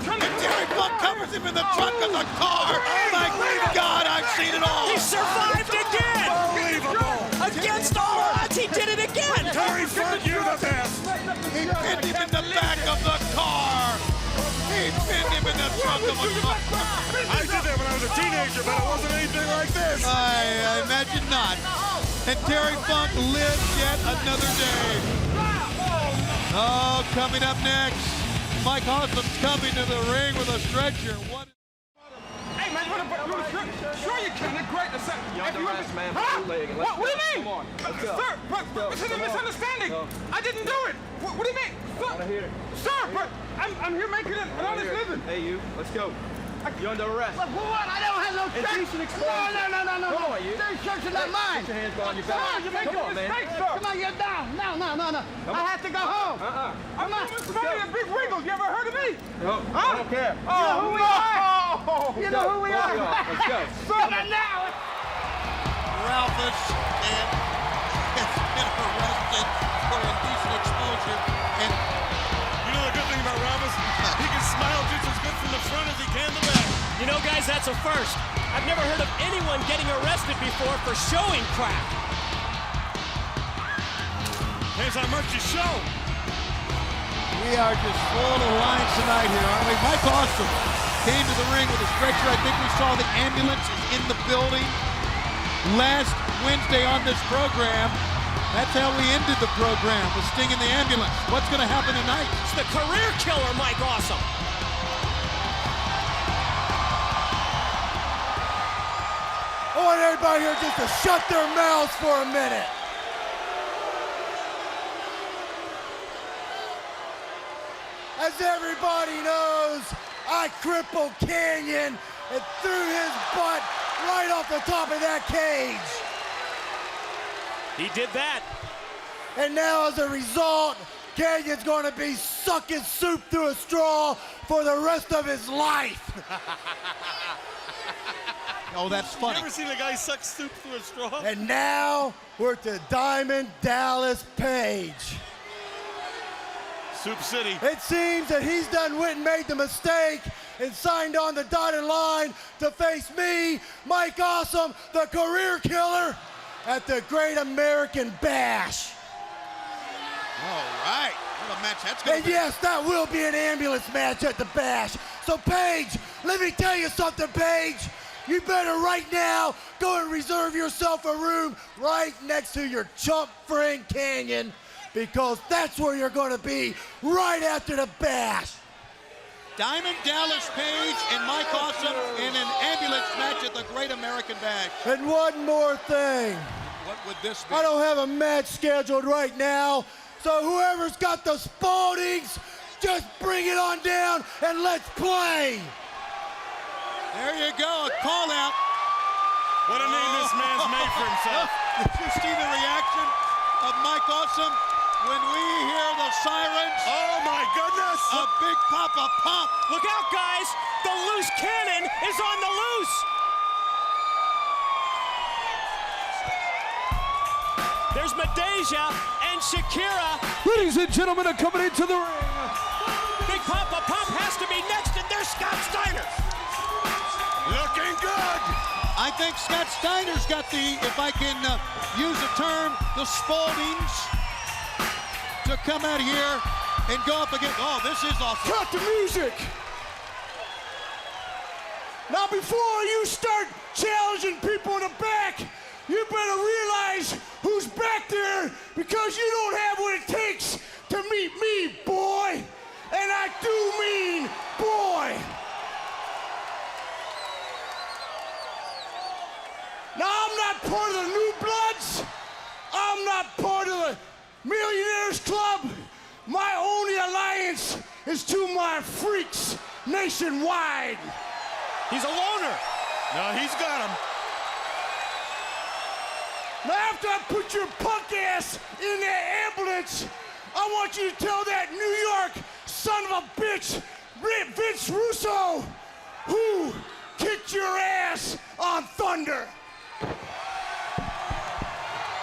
And Terry Funk covers him in the trunk of the car. My God, I've seen it all. He survived again. Unbelievable. Against all odds, he did it again. Terry Funk, you're the best. He pinned him in the back of the car. He pinned him in the trunk of a car. I did that when I was a teenager, but it wasn't anything like this. I imagine not. And Terry Funk lives yet another day. Oh, coming up next, Mike Awesome's coming to the ring with a stretcher. What? Hey, man, you want to sure you can. They're great. You're the rest, man. Huh? What do you mean? Come on, let's go. Sir, but this is a misunderstanding. I didn't do it. What do you mean? Sir, but I'm here making an honest living. Hey, you, let's go. You're under arrest. Look, what? I don't have no church. Indecent exposure. No. Come on, you. These churches are mine. Put your hands behind your back. Sir, you're making a mistake, sir. Come on, get down. No. I have to go home. I'm not a big Wiggles. You ever heard of me? No, I don't care. You know who we are. You know who we are. Let's go. Come on now. Ralphus has been arrested for indecent exposure. And You know the good thing about Ralphus? He can smile just as good from the front as he can the back. You know, guys, that's a first. I've never heard of anyone getting arrested before for showing crack. Depends how much you show. we are just full of lines tonight here, aren't we? Mike Awesome came to the ring with a stretcher. I think we saw the ambulance is in the building last Wednesday on this program. That's how we ended the program, with Sting in the ambulance. What's going to happen tonight? It's the career killer, Mike Awesome. I want everybody here just to shut their mouths for a minute. As everybody knows, I crippled Canyon and threw his butt right off the top of that cage. He did that. And now as a result, Canyon's going to be sucking soup through a straw for the rest of his life. Oh, that's funny. You ever seen a guy suck soup through a straw? And now we're to Diamond Dallas Page. Soup City. It seems that he's done went and made the mistake and signed on the dotted line to face me, Mike Awesome, the career killer, at the Great American Bash. All right. What a match that's going And to be. yes, that will be an ambulance match at the Bash. So, Paige, let me tell you something, Paige. You better right now go and reserve yourself a room right next to your chump friend Canyon, because that's where you're going to be right after the Bash. Diamond Dallas Page and Mike Awesome in an ambulance match at the Great American Bash. And one more thing. What would this be? I don't have a match scheduled right now, so whoever's got the Spaldings, just bring it on down and let's play. There you go, a call out. What a name this man's made for himself. Did you see the reaction of Mike Awesome when we hear the sirens? Oh my goodness! A Big Papa Pump. Look out, guys! The loose cannon is on the loose! There's Madeja and Shakira. Ladies and gentlemen, are coming into the ring. Big Papa Pump has to be next, and there's Scott Steiner. Looking good! I think Scott Steiner's got the, if I can use a term, the Spaldings to come out here and go up against. Oh, this is awesome. Cut the music. Now, before you start challenging people in the back, you better realize who's back there, because you don't have what it takes to meet me, boy. And I do mean boy. Now, I'm not part of the New Bloods. I'm not part of the Millionaires Club. My only alliance is to my freaks nationwide. He's a loner. No, he's got him. Now, after I put your punk ass in that ambulance, I want you to tell that New York son of a bitch, Vince Russo, who kicked your ass on Thunder.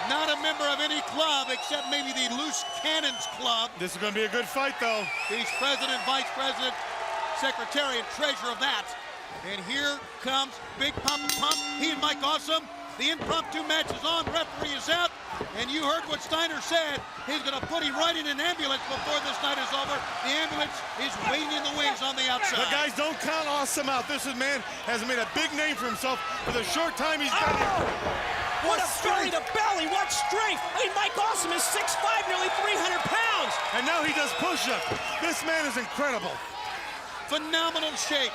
Not a member of any club except maybe the Loose Cannons Club. This is going to be a good fight, though. He's president, vice president, secretary, and treasurer of that. And here comes Big Papa Pump. He and Mike Awesome. The impromptu match is on. Referee is out. And you heard what Steiner said. He's going to put him right in an ambulance before this night is over. The ambulance is waiting in the wings on the outside. But guys, don't count Awesome out. This man has made a big name for himself for the short time he's got here. What a belly to belly, what strength! I mean, Mike Awesome is 6'5", nearly 300 pounds! And now he does push-ups. This man is incredible. Phenomenal shape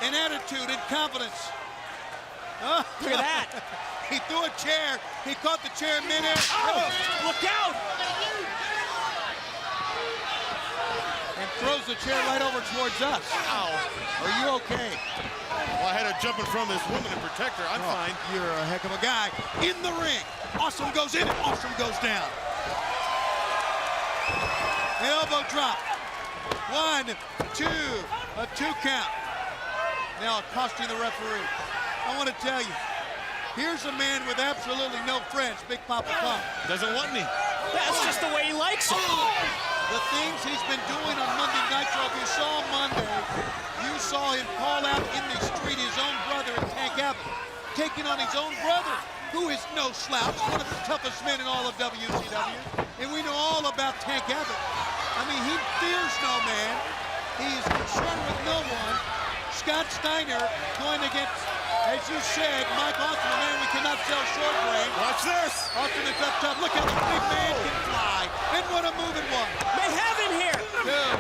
and attitude and confidence. Oh, look at that. He threw a chair. He caught the chair midair. Oh, look out! And throws the chair right over towards us. Ow. Are you okay? Well, I had to jump in front of this woman and protect her. I'm fine. You're a heck of a guy. In the ring. Awesome goes in and Awesome goes down. Elbow drop. 1, 2, a 2 count. Now costing the referee. I want to tell you, here's a man with absolutely no friends, Big Papa Pump. Doesn't want any. That's just the way he likes it. The things he's been doing on Monday Nitro, if you saw Monday, you saw him call out in the street his own brother in Tank Abbott, taking on his own brother, who is no slouch, one of the toughest men in all of WCW. And we know all about Tank Abbott. I mean, he fears no man. He is concerned with no one. Scott Steiner going against, as you said, Mike Awesome, a man we cannot sell short range. Watch this. Awesome is up top. Look how the big man can fly. And what a move it was. They have him here. Dude.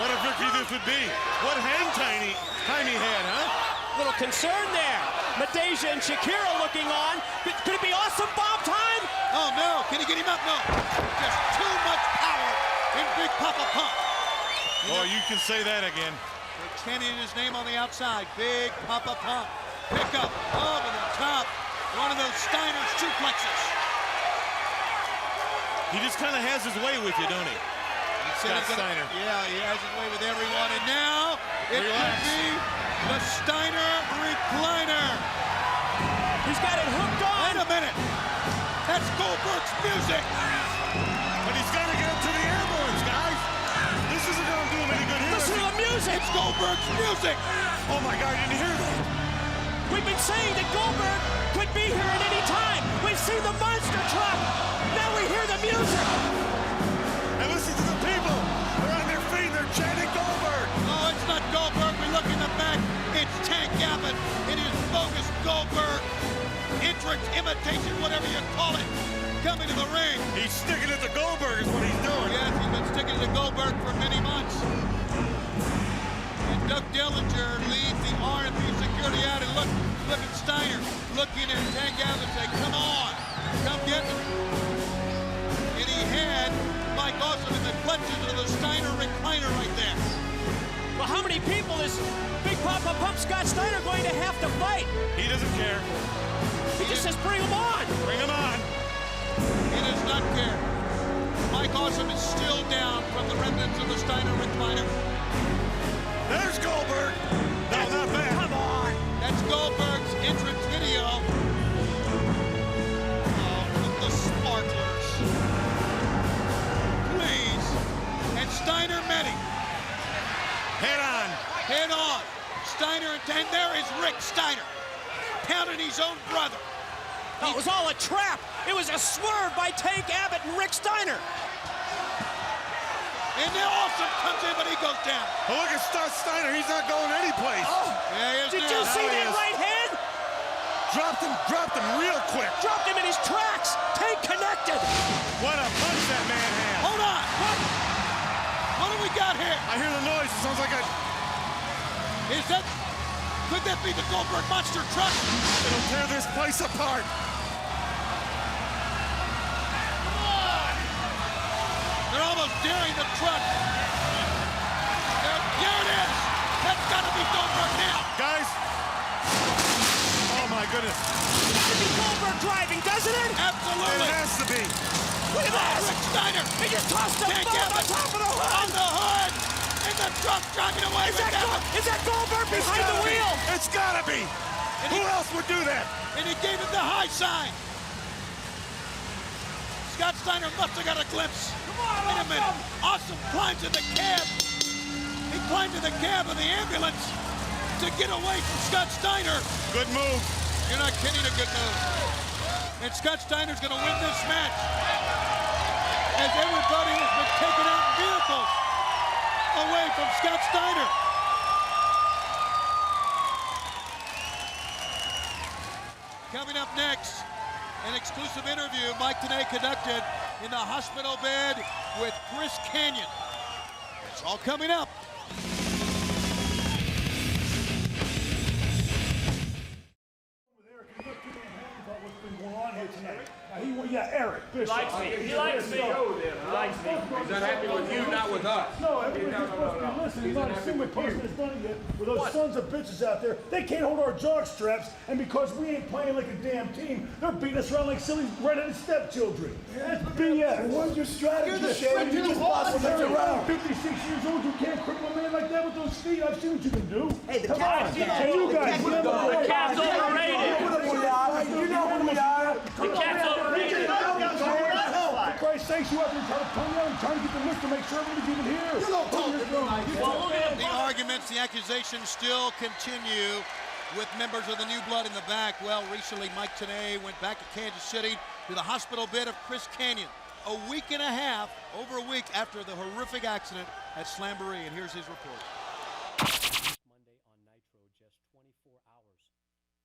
What a victory this would be. What hang time he had, huh? Little concern there. Madeja and Shakira looking on. Could it be Awesome Bomb time? Oh, no. Can he get him up? No. Just too much power in Big Papa Pump. Oh, you can say that again. They're chanting his name on the outside. Big Papa Pump. Pick up over the top. One of those Steiner suplexes. He just kind of has his way with you, don't he? Scott Steiner. Yeah, he has his way with everyone. And now it could be the Steiner recliner. He's got it hooked on. Wait a minute. That's Goldberg's music. But he's got to get up to the ambulance, guys. This isn't going to do him any good here. Listen to the music. It's Goldberg's music. Oh, my God, I didn't hear that. We've been saying that Goldberg could be here at any time. We've seen the monster truck. Now we hear the music. And listen to the call it, coming to the ring. He's sticking it to Goldberg is what he's doing. Yes, he's been sticking to Goldberg for many months. And Doug Dillinger leads the R&B security out, and look at Steiner looking at Tank Abbott and say, come on, come get me. And he had Mike Awesome in the clutches of the Steiner recliner right there. Well, how many people is Big Papa Pump Scott Steiner going to have to fight? He doesn't care. He just says, bring him on. Bring him on. He does not care. Mike Awesome is still down from the remnants of the Steiner recliner. There's Goldberg. No, not bad. Come on. That's Goldberg's entrance video. Oh, the sparklers. Please. And Steiner met him. Head on. Head on. Steiner, and there is Rick Steiner, pounding his own brother. Oh, it was all a trap. It was a swerve by Tank Abbott and Rick Steiner. And now Awesome comes in, but he goes down. Oh, look at Steiner. He's not going anyplace. Oh, yeah, he is did now. you see Now he that is. right hand? Dropped him real quick. Dropped him in his tracks. Tank connected. What a punch that man had. Hold on. What do we got here? I hear the noise. It sounds like a... Could that be the Goldberg monster truck? It'll tear this place apart. They're almost daring the truck. Here it is. That's got to be Goldberg now. Guys. Oh, my goodness. It's got to be Goldberg driving, doesn't it? Absolutely. It has to be. Look at this. Rick Steiner. He just tossed him Tank both on Abbott top of the hood. on the hood. And the truck driving away with Abbott. Is that Goldberg behind the wheel? It's got to be. Who else would do that? And he gave it the high sign. Scott Steiner must have got a glimpse. Wait a minute. Awesome climbs in the cab. He climbed in the cab of the ambulance to get away from Scott Steiner. Good move. You're not kidding, a good move. And Scott Steiner's going to win this match. As everybody has been taken out in vehicles away from Scott Steiner. Coming up next, an exclusive interview Mike Tenay conducted in the hospital bed with Chris Kanyon. It's all coming up. Yeah, Eric Bischoff. He likes me. He likes me. He likes me. He's unhappy with you, not with us. No, everybody's supposed to be listening. He's not see what Carson has done yet with those sons of bitches out there. They can't hold our jock straps, and because we ain't playing like a damn team, they're beating us around like silly red-headed stepchildren. That's BS. What's your strategy? You just boss around. 56 years old, you can't cripple a man like that with those feet. I've seen what you can do. Hey, the cat's The cat's overrated. You know who we are. The cat's overrated. For Christ's sakes, you have to try to come out and try to get the list to make sure everybody's even here. The arguments, the accusations still continue with members of the New Blood in the back. Well, recently Mike Tenay went back to Kansas City to the hospital bed of Chris Kanyon. A week and a half, over a week after the horrific accident at Slamboree, and here's his report. Monday on Nitro, just 24 hours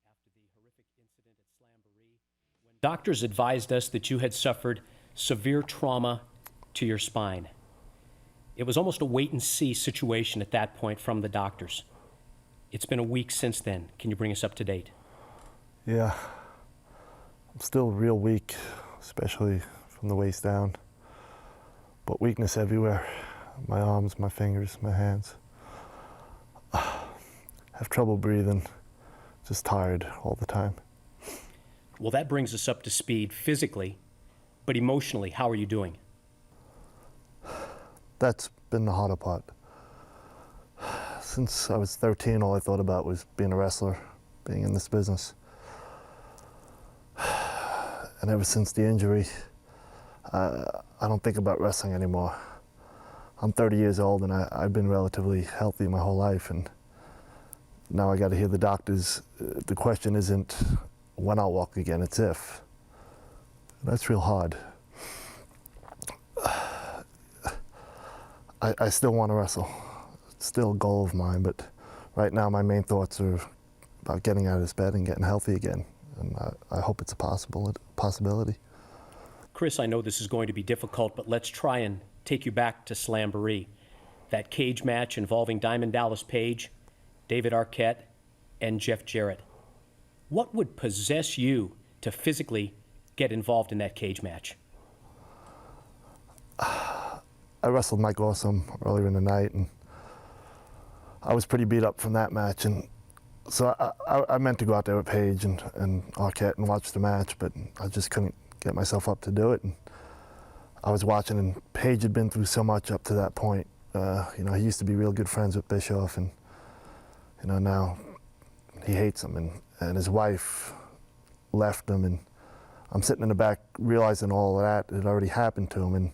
after the horrific incident at Slamboree, when doctors advised us that you had suffered severe trauma to your spine. It was almost a wait-and-see situation at that point from the doctors. It's been a week since then. Can you bring us up to date? Yeah, I'm still real weak, especially from the waist down, but weakness everywhere. My arms, my fingers, my hands. Have trouble breathing, just tired all the time. Well, that brings us up to speed physically, but emotionally, how are you doing? That's been the harder part. Since I was 13, all I thought about was being a wrestler, being in this business. And ever since the injury, I don't think about wrestling anymore. I'm 30 years old and I've been relatively healthy my whole life, and now I got to hear the doctors. The question isn't when I'll walk again, it's if. That's real hard. I still want to wrestle. It's still a goal of mine, but right now my main thoughts are about getting out of this bed and getting healthy again. And I hope it's a possibility. Chris, I know this is going to be difficult, but let's try and take you back to Slamboree. That cage match involving Diamond Dallas Page, David Arquette, and Jeff Jarrett. What would possess you to physically get involved in that cage match? I wrestled Mike Awesome earlier in the night, and I was pretty beat up from that match, and so I meant to go out there with Page and Arquette and watch the match, but I just couldn't get myself up to do it. And I was watching, and Page had been through so much up to that point. You know, he used to be real good friends with Bischoff, and you know, now he hates him, and his wife left him, and I'm sitting in the back realizing all of that had already happened to him, and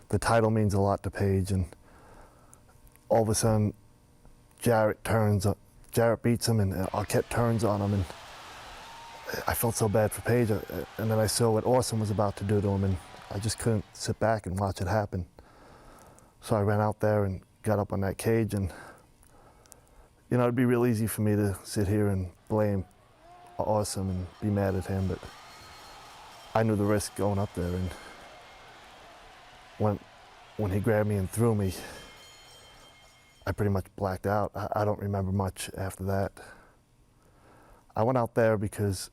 the title means a lot to Page, and all of a sudden Jarrett beats him, and Arquette turns on him, and I felt so bad for Page, and then I saw what Awesome was about to do to him, and I just couldn't sit back and watch it happen. So I ran out there and got up on that cage, and you know, it'd be real easy for me to sit here and blame Awesome and be mad at him, but I knew the risk going up there, and when he grabbed me and threw me, I pretty much blacked out. I don't remember much after that. I went out there because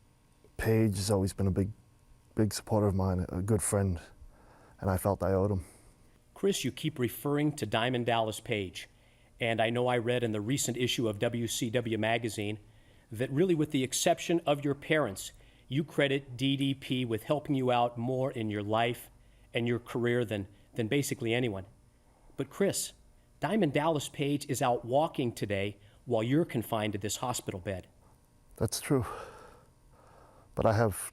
Page has always been a big supporter of mine, a good friend, and I felt I owed him. Chris, you keep referring to Diamond Dallas Page, and I know I read in the recent issue of WCW magazine that really, with the exception of your parents, you credit DDP with helping you out more in your life and your career than basically anyone. But Chris, Diamond Dallas Page is out walking today while you're confined to this hospital bed. That's true. But I have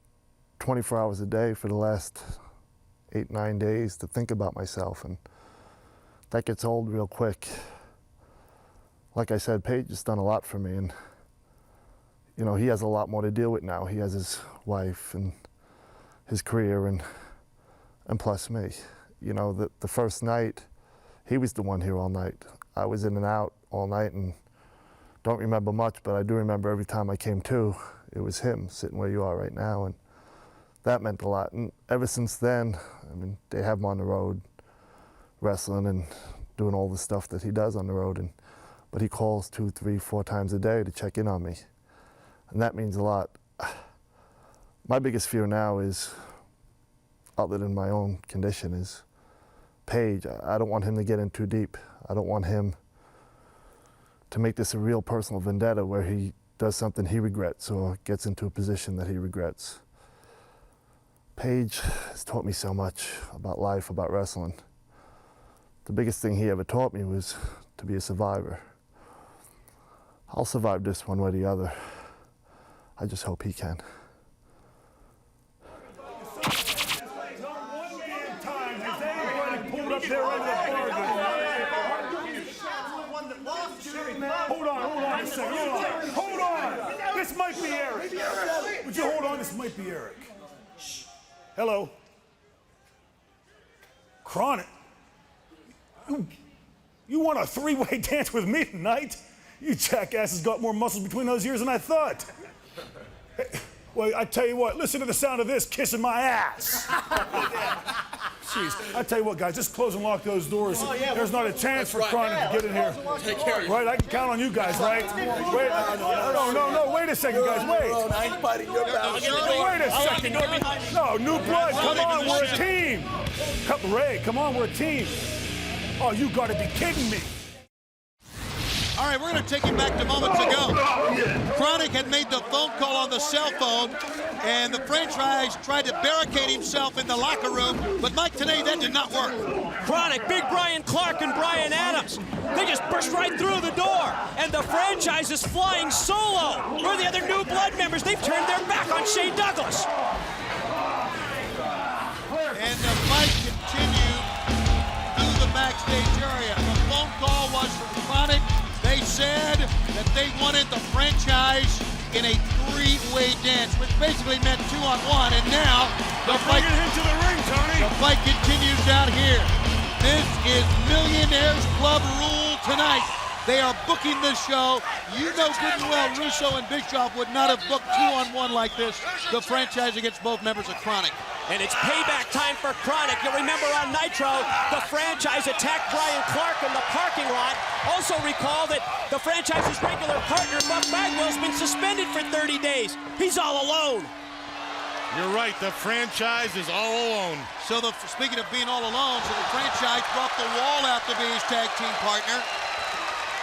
24 hours a day for the last 8-9 days to think about myself, and that gets old real quick. Like I said, Page has done a lot for me, and you know, he has a lot more to deal with now. He has his wife and his career, and plus me. You know, the first night, he was the one here all night. I was in and out all night and don't remember much, but I do remember every time I came to, it was him sitting where you are right now, and that meant a lot. And ever since then, I mean, they have him on the road wrestling and doing all the stuff that he does on the road, but he calls 2, 3, 4 times a day to check in on me, and that means a lot. My biggest fear now is, other than my own condition, is Page. I don't want him to get in too deep. I don't want him to make this a real personal vendetta where he does something he regrets or gets into a position that he regrets. Page has taught me so much about life, about wrestling. The biggest thing he ever taught me was to be a survivor. I'll survive this one way or the other. I just hope he can. Hold on a second. Hold on. This might be Eric. Would you hold on? This might be Eric. Shh. Hello. Chronic. You want a 3-way dance with me tonight? You jackasses got more muscles between those ears than I thought. Hey, well, I tell you what, listen to the sound of this kissing my ass. Jeez, I tell you what, guys, just close and lock those doors. There's not a chance for Chronic to get in here. Right, I can count on you guys, right? Wait, no, wait a second, guys, wait. Wait a second. No, new blood, come on, we're a team. Ray, come on, we're a team. Oh, you gotta be kidding me. All right, we're going to take you back to moments ago. Chronic had made the phone call on the cell phone, and the franchise tried to barricade himself in the locker room, but Mike, today that did not work. Chronic, Big Brian Clark and Brian Adams, they just burst right through the door, and the franchise is flying solo. Where are the other New Blood members? They've turned their back on Shane Douglas. And the fight continued through the backstage area. The phone call was from Chronic. They said that they wanted the franchise in a 3-way dance, which basically meant 2-on-1, and now the fight into the ring, Tony. The fight continues down here. This is Millionaires Club rule tonight. They are booking this show. You know good and well Russo and Bischoff would not have booked 2-on-1 like this, the franchise against both members of Chronic. And it's payback time for Chronic. You'll remember on Nitro, the franchise attacked Brian Clark in the parking lot. Also recall that the franchise's regular partner, Buck Bagwell's been suspended for 30 days. He's all alone. You're right, the franchise is all alone. So speaking of being all alone, so the franchise brought the Wall out to be his tag team partner.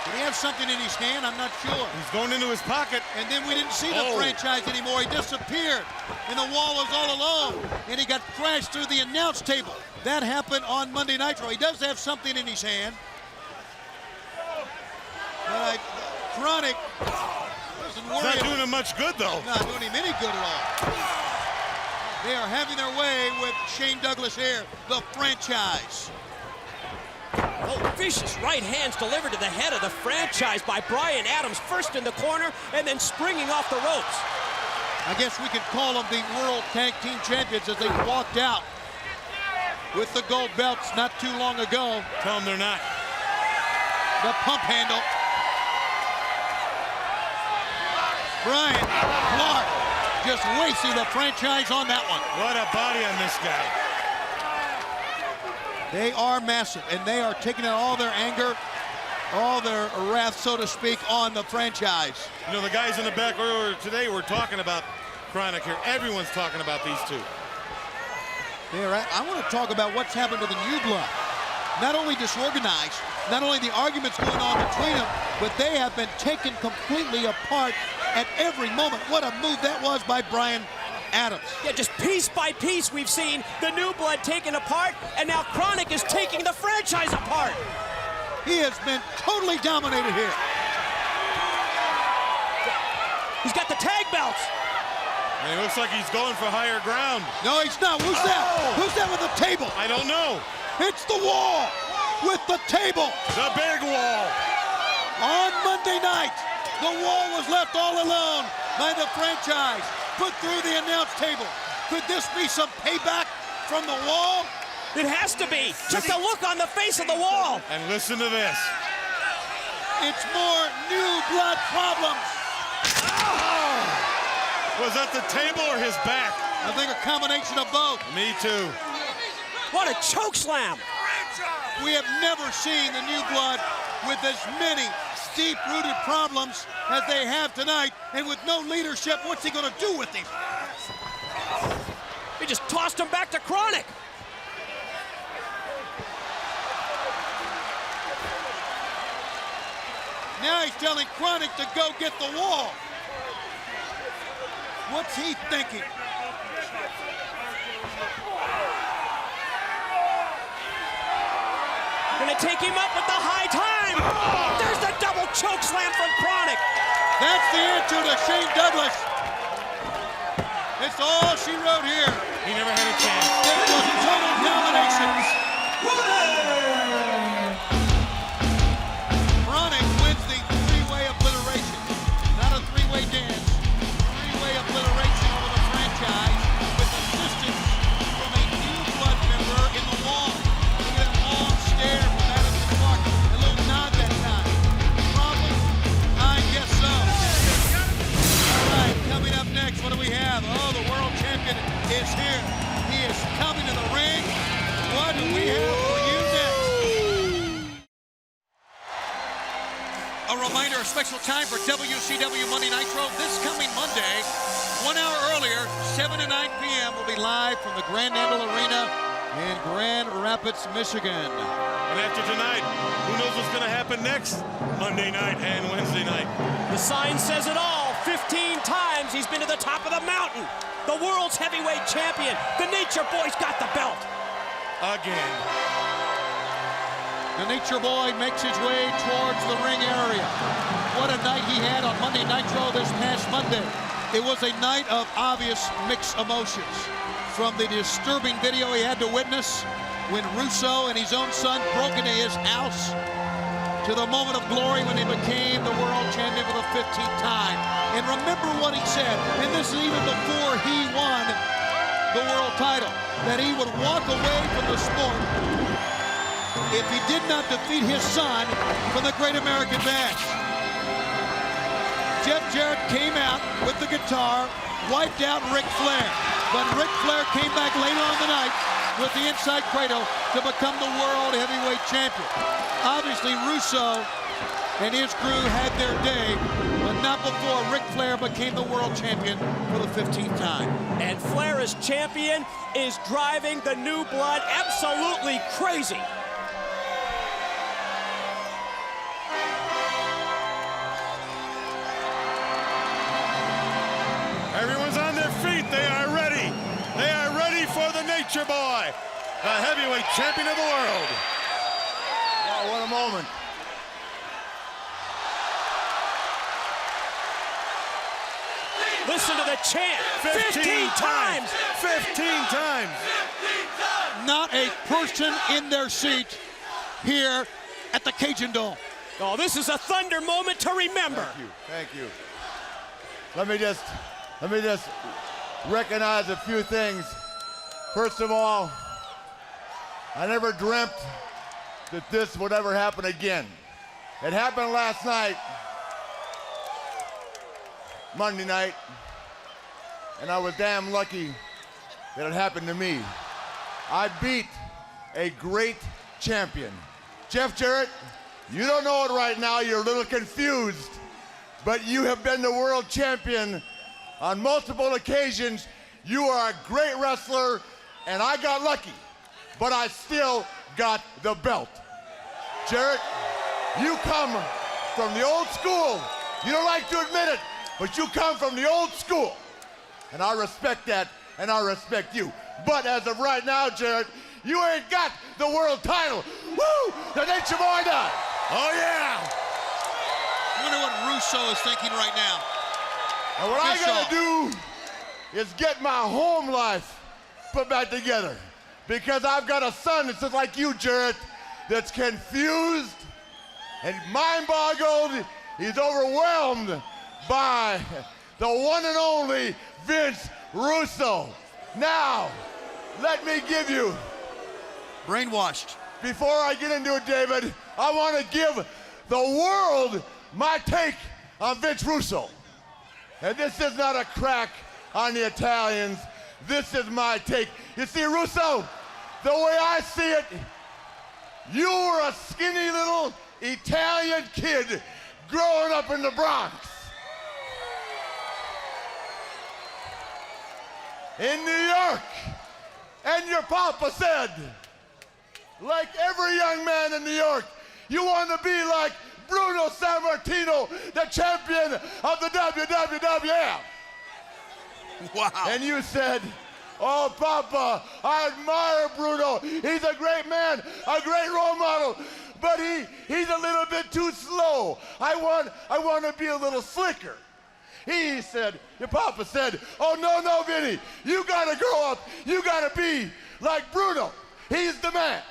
Did he have something in his hand? I'm not sure. He's going into his pocket. And then we didn't see the franchise anymore. He disappeared. And the Wall was all alone. And he got crashed through the announce table. That happened on Monday Nitro. He does have something in his hand. But Chronic doesn't worry. It's not doing him much good, though. Not doing him any good at all. They are having their way with Shane Douglas here, the franchise. Oh, vicious right hands delivered to the head of the franchise by Brian Adams, first in the corner and then springing off the ropes. I guess we could call them the World Tag Team Champions as they walked out with the gold belts not too long ago. Tell them they're not. The pump handle. Brian Clark just wasting the franchise on that one. What a body on this guy. They are massive, and they are taking out all their anger, all their wrath, so to speak, on the franchise. You know, the guys in the back earlier today were talking about Chronic here. Everyone's talking about these two. I want to talk about what's happened to the New Blood. Not only disorganized, not only the arguments going on between them, but they have been taken completely apart at every moment. What a move that was by Brian Adams. Yeah, just piece by piece we've seen the New Blood taken apart, and now Chronic is taking the franchise apart. He has been totally dominated here. He's got the tag belts. And it looks like he's going for higher ground. No, he's not. Who's that? Who's that with the table? I don't know. It's the Wall with the table. The big Wall. On Monday night, the Wall was left all alone by the franchise, put through the announce table. Could this be some payback from the Wall? It has to be. Just a look on the face of the Wall. And listen to this. It's more New Blood problems. Oh! Was that the table or his back? I think a combination of both. Me too. What a choke slam. We have never seen the New Blood with as many deep-rooted problems as they have tonight, and with no leadership. What's he going to do with him? He just tossed him back to Chronic. Now he's telling Chronic to go get the Wall. What's he thinking? Gonna take him up with the high time. There's the double choke slam from Chronic. That's the answer to Shane Douglas. It's all she wrote here. He never had a chance. It was total domination. Chronic wins the three-way obliteration. Not a three-way dance. Three-way obliteration over the franchise with assistance from a New Blood member in the Wall. Look at that long stare from Madison Clark. A little nod that time. Problem? I guess so. All right, coming up next, what do we have? Oh, the world champion is here. He is coming to the ring. What do we have for you next? A reminder, a special time for WCW Monday Nitro this coming Monday. 1 hour earlier, 7 to 9 p.m. will be live from the Grand National Arena in Grand Rapids, Michigan. And after tonight, who knows what's going to happen next Monday night and Wednesday night. The sign says it all. 15 times he's been to the top of the mountain. The world's heavyweight champion. The Nature Boy's got the belt. Again. The Nature Boy makes his way towards the ring area. What a night he had on Monday Nitro this past Monday. It was a night of obvious mixed emotions. From the disturbing video he had to witness when Russo and his own son broke into his house, to the moment of glory when he became the world champion for the 15th time. And remember what he said, and this is even before he won the world title, that he would walk away from the sport if he did not defeat his son from the Great American Bash. Jeff Jarrett came out with the guitar, wiped out Ric Flair. But Ric Flair came back later on the night with the inside cradle to become the world heavyweight champion. Obviously, Russo and his crew had their day, but not before Ric Flair became the world champion for the 15th time. And Flair as champion is driving the new blood absolutely crazy. Everyone's on their feet. They are ready. They are ready for the Nature Boy, the heavyweight champion of the world. Oh, what a moment. Listen to the chant. 15 times. 15 times. Not a person in their seat here at the Cajun Dome. Oh, this is a thunder moment to remember. Thank you. Let me just recognize a few things. First of all, I never dreamt that this would ever happen again. It happened last night, Monday night, and I was damn lucky that it happened to me. I beat a great champion. Jeff Jarrett, you don't know it right now, you're a little confused, but you have been the world champion on multiple occasions. You are a great wrestler, and I got lucky, but I still got the belt. Jarrett, you come from the old school. You don't like to admit it, but you come from the old school. And I respect that, and I respect you. But as of right now, Jarrett, you ain't got the world title. Woo! The Nature Boy does. Oh, yeah. I wonder what Russo is thinking right now. And what I gotta do is get my home life put back together. Because I've got a son that's just like you, Jarrett, that's confused and mind-boggled. He's overwhelmed by the one and only Vince Russo. Now, let me give you... Brainwashed. Before I get into it, David, I want to give the world my take on Vince Russo. And this is not a crack on the Italians. This is my take. You see, Russo, the way I see it, you were a skinny little Italian kid growing up in the Bronx. In New York. And your papa said, like every young man in New York, you want to be like Bruno Sammartino, the champion of the WWF. Wow. And you said, oh, Papa, I admire Bruno. He's a great man, a great role model, but he's a little bit too slow. I want to be a little slicker. He said, your Papa said, oh, no, Vinny, you got to grow up. You got to be like Bruno. He's the man.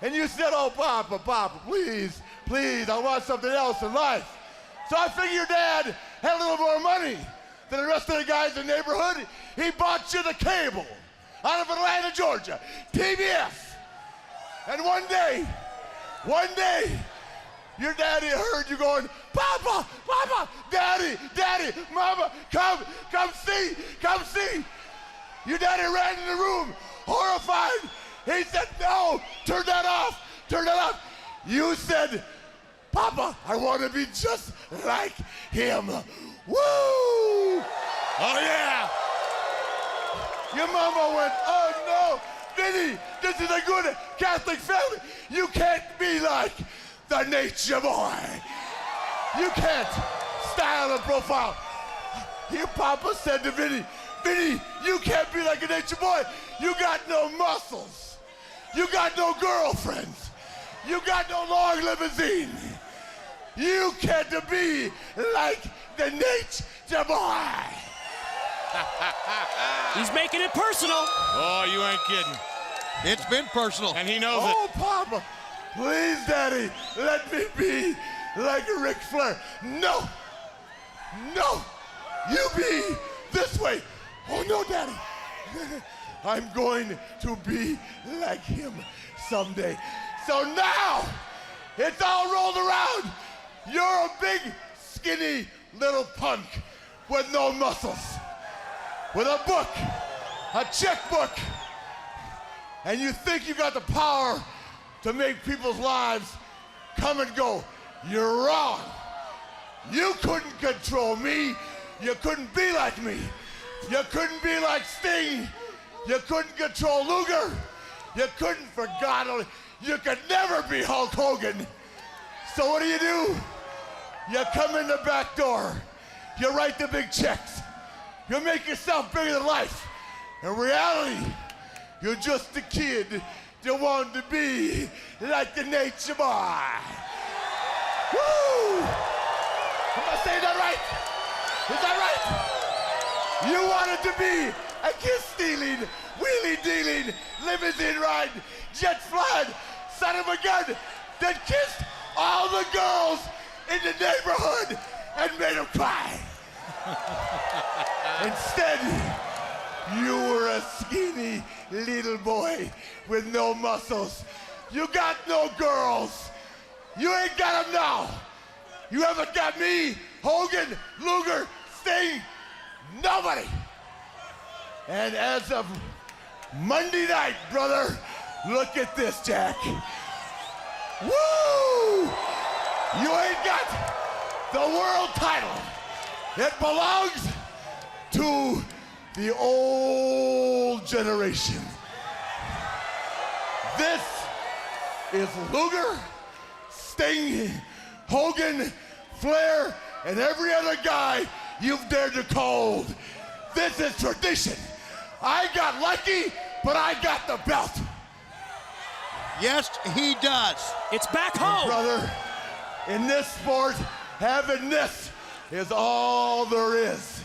And you said, oh, Papa, please, I want something else in life. So I figured your dad had a little more money than the rest of the guys in the neighborhood. He bought you the cable out of Atlanta, Georgia, TBS. And one day, your daddy heard you going, Papa, Daddy, Mama, come see. Your daddy ran in the room, horrified. He said, no, turn that off. You said, Papa, I want to be just like him. Woo! Oh, yeah. Your mama went, oh, no, Vinny, this is a good Catholic family. You can't be like the Nature Boy. You can't style and profile. Your papa said to Vinny, you can't be like a Nature Boy. You got no muscles. You got no girlfriends. You got no long limousine. You can't be like the Nature Boy. He's making it personal. Oh, you ain't kidding. It's been personal. And he knows it. Oh, Papa, please, Daddy, let me be like Ric Flair. No, you be this way. Oh, no, Daddy. I'm going to be like him someday. So now, it's all rolled around. You're a big, skinny little punk with no muscles, with a book a checkbook, and you think you got the power to make people's lives come and go. You're wrong. You couldn't control me. You couldn't be like me. You couldn't be like Sting. You couldn't control Luger. You couldn't, for God only, you could never be Hulk Hogan. So what do? You come in the back door. You write the big checks. You make yourself bigger than life. In reality, you're just a kid that wanted to be like the Nature Boy. Woo! Am I saying that right? Is that right? You wanted to be a kiss-stealing, wheelie-dealing, limousine-riding, jet-flying son of a gun that kissed all the girls in the neighborhood and made them cry. Instead, you were a skinny little boy with no muscles. You got no girls. You ain't got them now. You haven't got me, Hogan, Luger, Sting, nobody. And as of Monday night, brother, look at this, Jack. Woo! You ain't got the world title. It belongs to the old generation. This is Luger, Sting, Hogan, Flair, and every other guy you've dared to call. This is tradition. I got lucky, but I got the belt. Yes, he does. It's back home. Brother, in this sport, having this is all there is.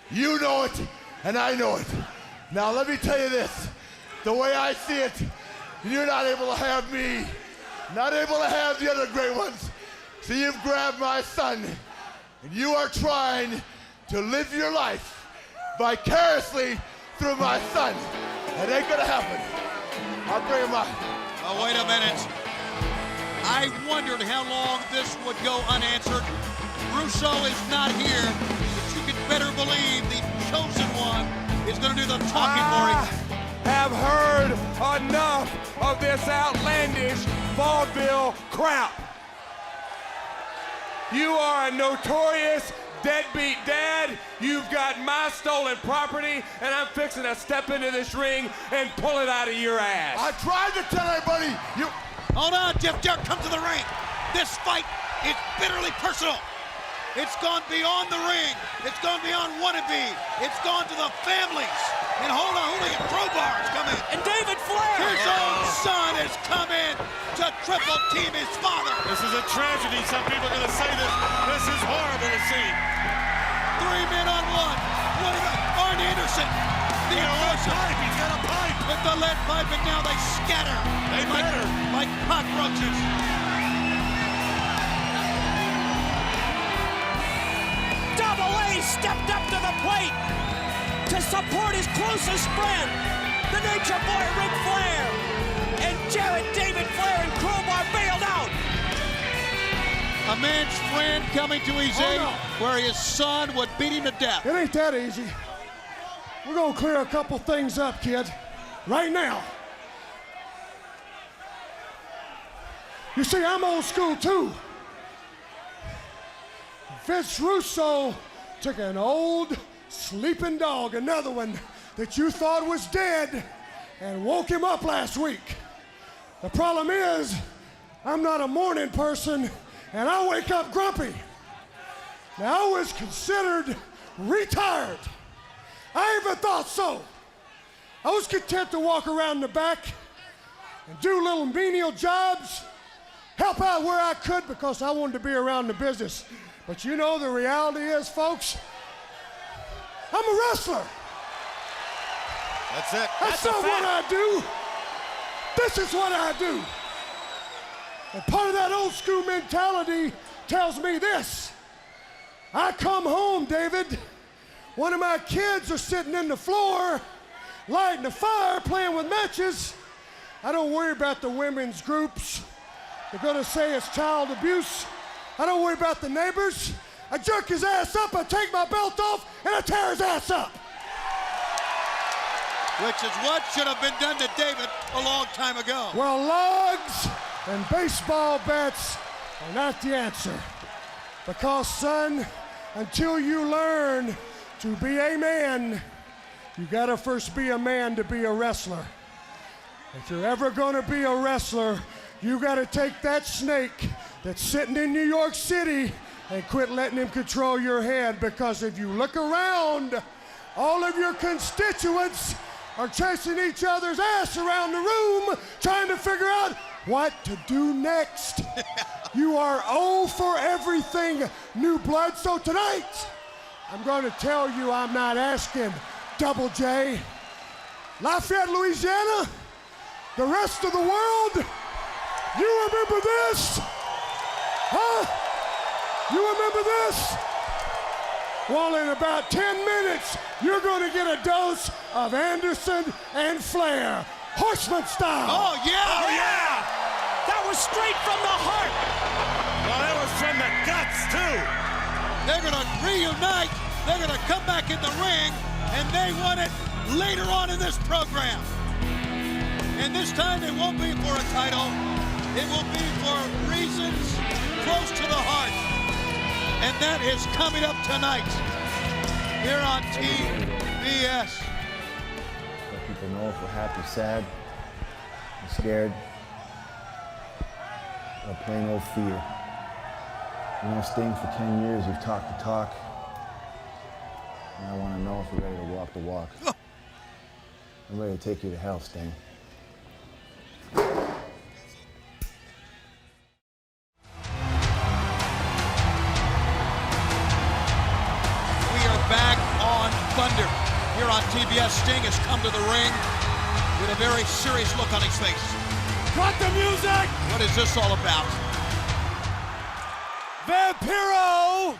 You know it, and I know it. Now, let me tell you this. The way I see it, you're not able to have me, not able to have the other great ones. So you've grabbed my son, and you are trying to live your life vicariously through my son. It ain't gonna happen. I'll bring him up. Oh, wait a minute. I wondered how long this would go unanswered. Russo is not here, but you can better believe the chosen one is going to do the talking for him. Have heard enough of this outlandish vaudeville crap. You are a notorious deadbeat dad. You've got my stolen property, and I'm fixing to step into this ring and pull it out of your ass. I tried to tell everybody you. Hold on, Jeff Jarrett comes to the ring. This fight is bitterly personal. It's gone beyond the ring. It's gone beyond wannabe. It's gone to the families. And hold on, Hooligan Crowbar's come in. And David Flair. His own son has come in to triple team his father. This is a tragedy. Some people are going to say this. This is horrible to see. 3 men on one. What about Arn Anderson? The enforcer. He's got a pipe. With the lead pipe, and now they scatter. They matter. Like cockroaches. Double A stepped up to the plate to support his closest friend, the Nature Boy Ric Flair. And Jarrett, David Flair, and Crowbar bailed out. A man's friend coming to his aid where his son would beat him to death. It ain't that easy. We're gonna clear a couple things up, kid. Right now. You see, I'm old school too. Vince Russo took an old sleeping dog, another one that you thought was dead, and woke him up last week. The problem is, I'm not a morning person, and I wake up grumpy. Now, I was considered retired. I even thought so. I was content to walk around the back and do little menial jobs, help out where I could because I wanted to be around the business. But you know, the reality is, folks, I'm a wrestler. That's it. That's not what I do. This is what I do. And part of that old school mentality tells me this. I come home, David. One of my kids are sitting in the floor, lighting a fire, playing with matches. I don't worry about the women's groups. They're gonna say it's child abuse. I don't worry about the neighbors. I jerk his ass up, I take my belt off, and I tear his ass up. which is what should have been done to David a long time ago. Well, logs and baseball bats are not the answer. Because, son, until you learn to be a man, you gotta first be a man to be a wrestler. If you're ever gonna be a wrestler, you gotta take that snake that's sitting in New York City and quit letting him control your head, because if you look around, all of your constituents are chasing each other's ass around the room trying to figure out what to do next. You are 0 for everything, New Blood. So tonight, I'm going to tell you I'm not asking Double J. Lafayette, Louisiana, the rest of the world, you remember this? Huh? You remember this? Well, in about 10 minutes, you're going to get a dose of Anderson and Flair, Horseman style. Oh, yeah! Oh, yeah! That was straight from the heart. Well, that was from the guts, too. They're going to reunite. They're going to come back in the ring, and they want it later on in this program. And this time, it won't be for a title. It will be for reasons close to the heart. And that is coming up tonight here on TBS. Let people know if we're happy, sad, and scared, or plain old fear. You know, Sting, for 10 years, you've talked the talk. And I want to know if you're ready to walk the walk. I'm ready to take you to hell, Sting. Back on Thunder. Here on TBS, Sting has come to the ring with a very serious look on his face. Cut the music! What is this all about? Vampiro!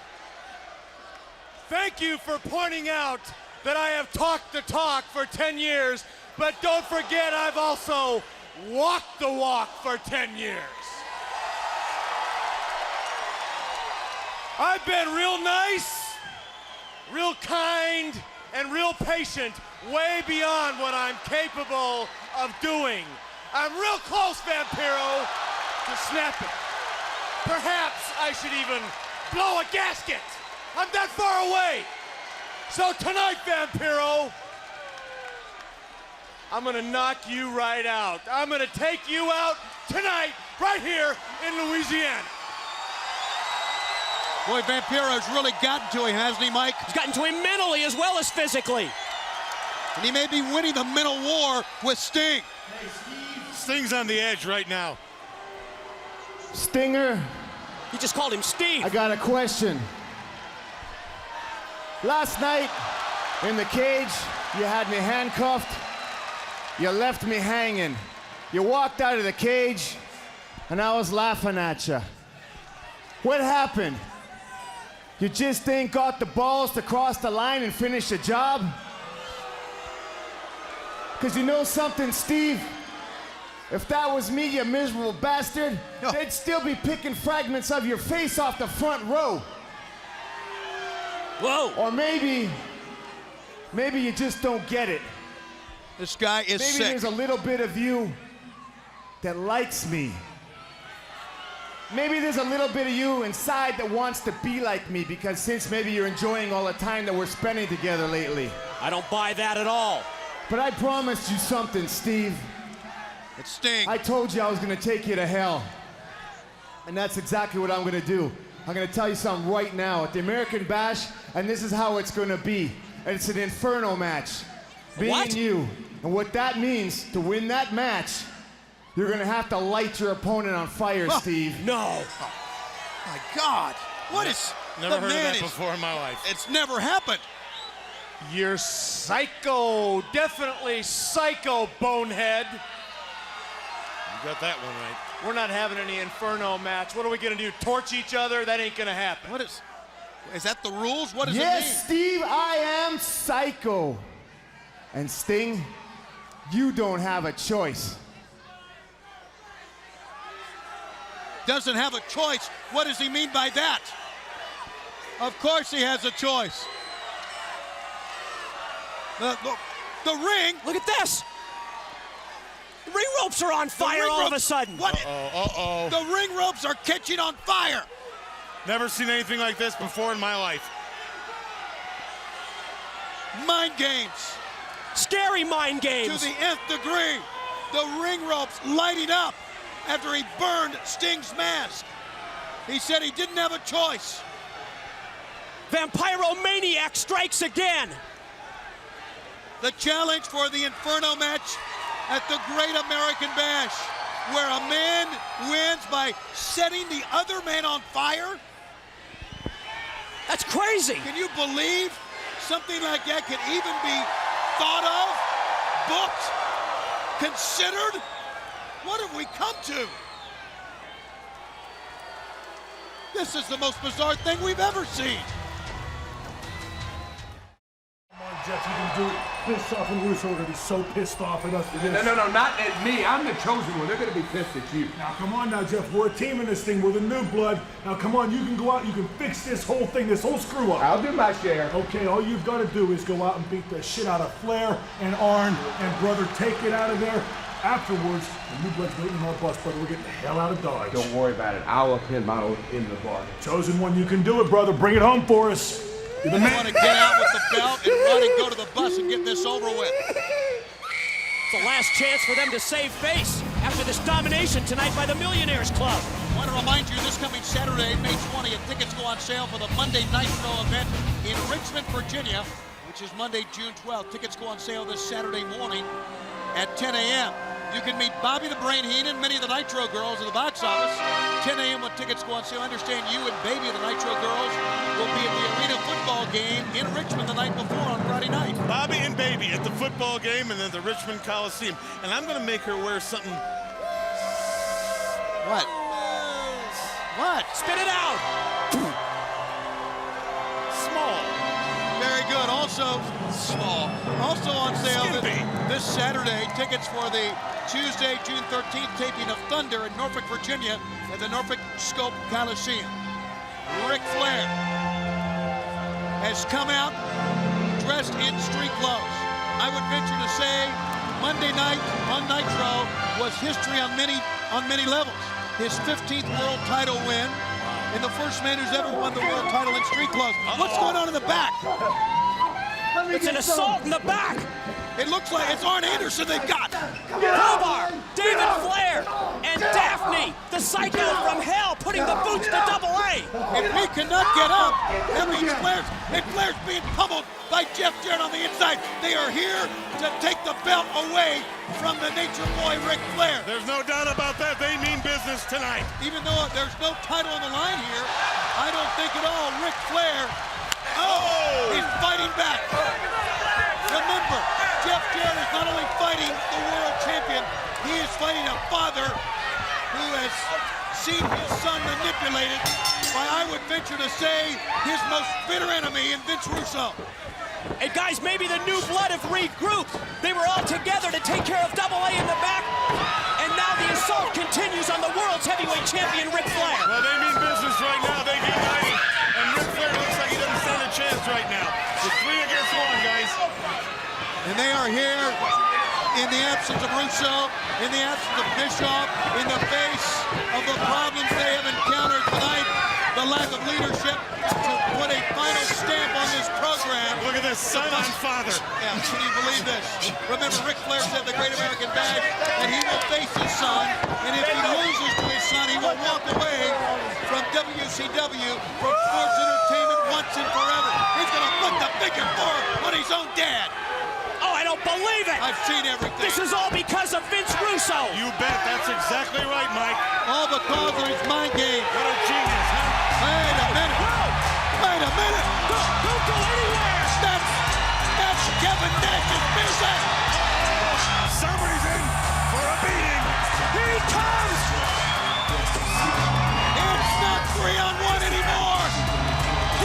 Thank you for pointing out that I have talked the talk for 10 years, but don't forget I've also walked the walk for 10 years. I've been real nice, real kind, and real patient, way beyond what I'm capable of doing. I'm real close, Vampiro, to snapping. Perhaps I should even blow a gasket. I'm that far away. So tonight, Vampiro, I'm gonna knock you right out. I'm gonna take you out tonight, right here in Louisiana. Boy, Vampiro's really gotten to him, hasn't he, Mike? He's gotten to him mentally as well as physically. And he may be winning the mental war with Sting. Sting's on the edge right now. Stinger. He just called him Steve. I got a question. Last night, in the cage, you had me handcuffed. You left me hanging. You walked out of the cage, and I was laughing at you. What happened? You just ain't got the balls to cross the line and finish the job? Because you know something, Steve? If that was me, you miserable bastard, they'd still be picking fragments of your face off the front row. Whoa. Or maybe you just don't get it. This guy is maybe sick. Maybe there's a little bit of you that likes me. Maybe there's a little bit of you inside that wants to be like me, because since maybe you're enjoying all the time that we're spending together lately. I don't buy that at all. But I promised you something, Steve. It's Sting. I told you I was gonna take you to hell. And that's exactly what I'm gonna do. I'm gonna tell you something right now at the American Bash, and this is how it's gonna be. And it's an inferno match. Me and you. And what that means, to win that match, you're gonna have to light your opponent on fire, Steve. No. Oh, my God. What is Never the heard of man that is- before in my life. It's never happened. You're psycho. Definitely psycho, bonehead. You got that one right. We're not having any inferno match. What are we gonna do? Torch each other? That ain't gonna happen. What is that the rules? What does Yes, it mean? Steve, I am psycho. And Sting, you don't have a choice. Doesn't have a choice. What does he mean by that? Of course he has a choice. Look, The ring. Look at this. The ring ropes are on fire all of a sudden. What? Uh-oh. The ring ropes are catching on fire. Never seen anything like this before in my life. Mind games. Scary mind games. To the nth degree. The ring ropes lighting up after he burned Sting's mask. He said he didn't have a choice. Vampiromaniac strikes again. The challenge for the Inferno match at the Great American Bash, where a man wins by setting the other man on fire. That's crazy. Can you believe something like that could even be thought of, booked, considered? What have we come to? This is the most bizarre thing we've ever seen. Come on, Jeff, you can do it. Bischoff and Russo are going to be so pissed off at us for this. No, not at me. I'm the chosen one. They're going to be pissed at you. Now, come on now, Jeff. We're a team in this thing. We're the new blood. Now, come on. You can go out. You can fix this whole thing, this whole screw-up. I'll do my share. Okay, all you've got to do is go out and beat the shit out of Flair and Arn and brother, take it out of there. Afterwards, the new blood's waiting on our bus, brother. We're getting the hell out of Dodge. Don't worry about it. I'll pin my own in the bargain. Chosen one, you can do it, brother. Bring it home for us. You're the They man. want to get out with the belt and run and go to the bus and get this over with. It's the last chance for them to save face after this domination tonight by the Millionaires Club. I want to remind you, this coming Saturday, May 20th, tickets go on sale for the Monday Nitro event in Richmond, Virginia, which is Monday, June 12th. Tickets go on sale this Saturday morning at 10 a.m. You can meet Bobby the Brain Heenan, many of the Nitro girls at the box office. 10 a.m. when tickets go on sale. I understand you and Baby of the Nitro girls will be at the arena football game in Richmond the night before on Friday night. Bobby and Baby at the football game and then the Richmond Coliseum. And I'm going to make her wear something. What? What? Spit it out. Small. Very good. Also small. Also on sale this Saturday, tickets for the Tuesday, June 13th taping of Thunder in Norfolk, Virginia at the Norfolk Scope Coliseum. Ric Flair has come out dressed in street clothes. I would venture to say Monday night on Nitro was history on many levels. His 15th world title win and the first man who's ever won the world title in street clothes. What's going on in the back? It's an assault in the back. It looks like it's Arn Anderson they've got. Crowbar, David Flair, and Daphne, the psycho from hell, putting the boots to Double A. If we cannot get up, that means Flair's being pummeled by Jeff Jarrett on the inside. They are here to take the belt away from the Nature Boy Ric Flair. There's no doubt about that. They mean business tonight. Even though there's no title on the line here, I don't think at all Ric Flair. Oh, he's fighting back. Remember, Jeff Jarrett is not only fighting the world champion, he is fighting a father who has seen his son manipulated by, I would venture to say, his most bitter enemy in Vince Russo. And guys, maybe the new blood have regrouped. They were all together to take care of Double A in the back, and now the assault continues on the world's heavyweight champion, Ric Flair. Well, they mean business right now. They get united, and Ric Flair looks like he doesn't stand a chance right now. It's 3 against 1, guys. And they are here in the absence of Russo, in the absence of Bischoff, in the face of the problems they have encountered tonight, the lack of leadership, to put a final stamp on this program. Look at this, son on father. Yeah, can you believe this? Remember, Ric Flair said the Great American Bash, and he will face his son, and if he loses to his son, he will walk away from WCW, from sports entertainment once and forever. He's going to put the figure 4 on his own dad. Oh, I don't believe it! I've seen everything. This is all because of Vince Russo! You bet, that's exactly right, Mike. All because of his mind game. What a genius, huh? Wait a minute. Wait a minute. Don't go anywhere! That's Kevin Nash's music! Somebody's in for a beating. Here he comes! It's not 3-on-1 anymore!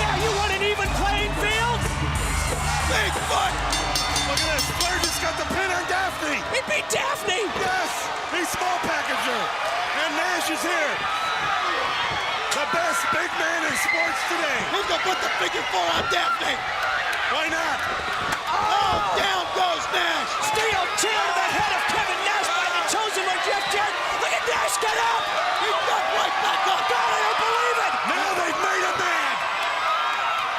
Yeah, you want an even playing field? Bigfoot! Look at this, Flair just got the pin on Daphne. He beat Daphne! Yes, he's small packager. And Nash is here. The best big man in sports today. Who's gonna put the figure 4 on Daphne? Why not? Oh, down goes Nash! chair to the head of Kevin Nash by the chosen one, Jeff Jarrett. Look at Nash get up! He got right back up. God, I don't believe it! Now they've made him mad.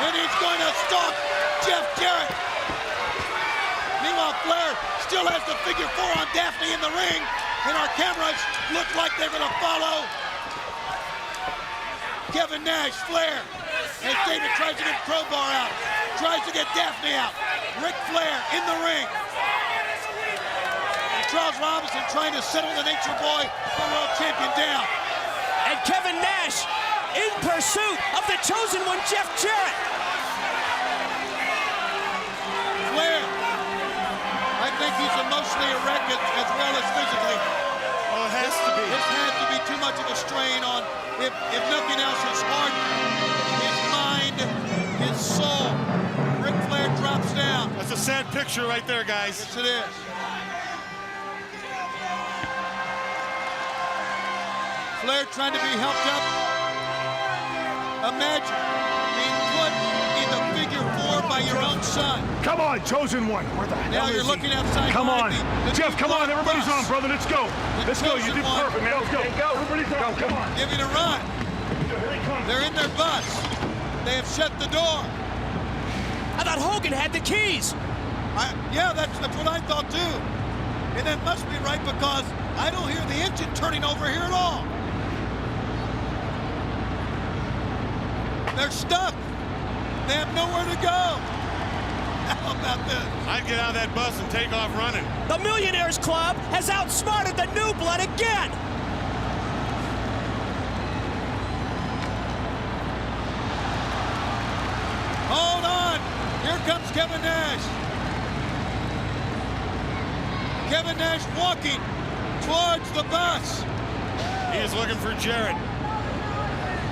And he's going to stomp Jeff Jarrett. Meanwhile, Flair still has the figure 4 on Daffney in the ring. And our cameras look like they're going to follow Kevin Nash, Flair. As David tries to get Crowbar out. Tries to get Daffney out. Ric Flair in the ring. And Charles Robinson trying to settle the Nature Boy, the world champion, down. And Kevin Nash in pursuit of the chosen one, Jeff Jarrett. Flair, I think he's emotionally a wreck as well as physically. Oh, it has to be. This had to be too much of a strain on, if nothing else, his heart, his mind, his soul. Ric Flair drops down. That's a sad picture right there, guys. Yes, it is. Flair trying to be helped up. Imagine being put in the figure 4 by your own son. Come on, chosen one. Where the hell Now you're is he? looking outside. Come on. The Jeff, come on. Everybody's bus. on, brother. Let's go. Let's go. You did perfect, man. Let's go. Everybody's on. Come on. Give it a run. They're in their bus. They have shut the door. I thought Hogan had the keys. Yeah, that's what I thought too. And that must be right because I don't hear the engine turning over here at all. They're stuck. They have nowhere to go. How about this? I'd get out of that bus and take off running. The Millionaires Club has outsmarted the New Blood again. Hold on. Here comes Kevin Nash. Kevin Nash walking towards the bus. He is looking for Jarrett.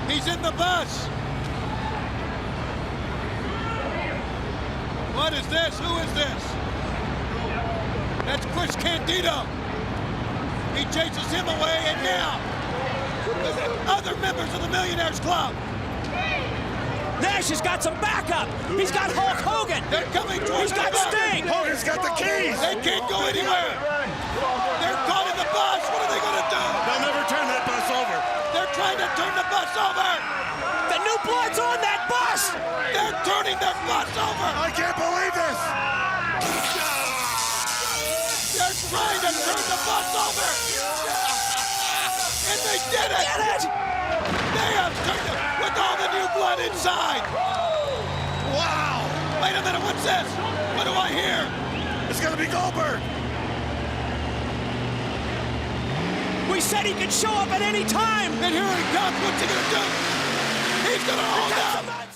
He's in the bus. What is this? Who is this? That's Chris Candido. He chases him away, and now other members of the Millionaires Club. Nash has got some backup. He's got Hulk Hogan. They're coming towards He's got the bus. Sting. Hogan's got the keys. They can't go anywhere. They're caught in the bus. What are they going to do? They'll never turn that bus over. They're trying to turn the bus over. The New Blood's on that bus. They're turning their bus over. I can't believe this. They're trying to turn the bus over. And they did it. Get it. They have turned it with all the New Blood inside. Wow. Wait a minute. What's this? What do I hear? It's going to be Goldberg. We said he could show up at any time. And here he comes. What's he going to do? He's going to hold out.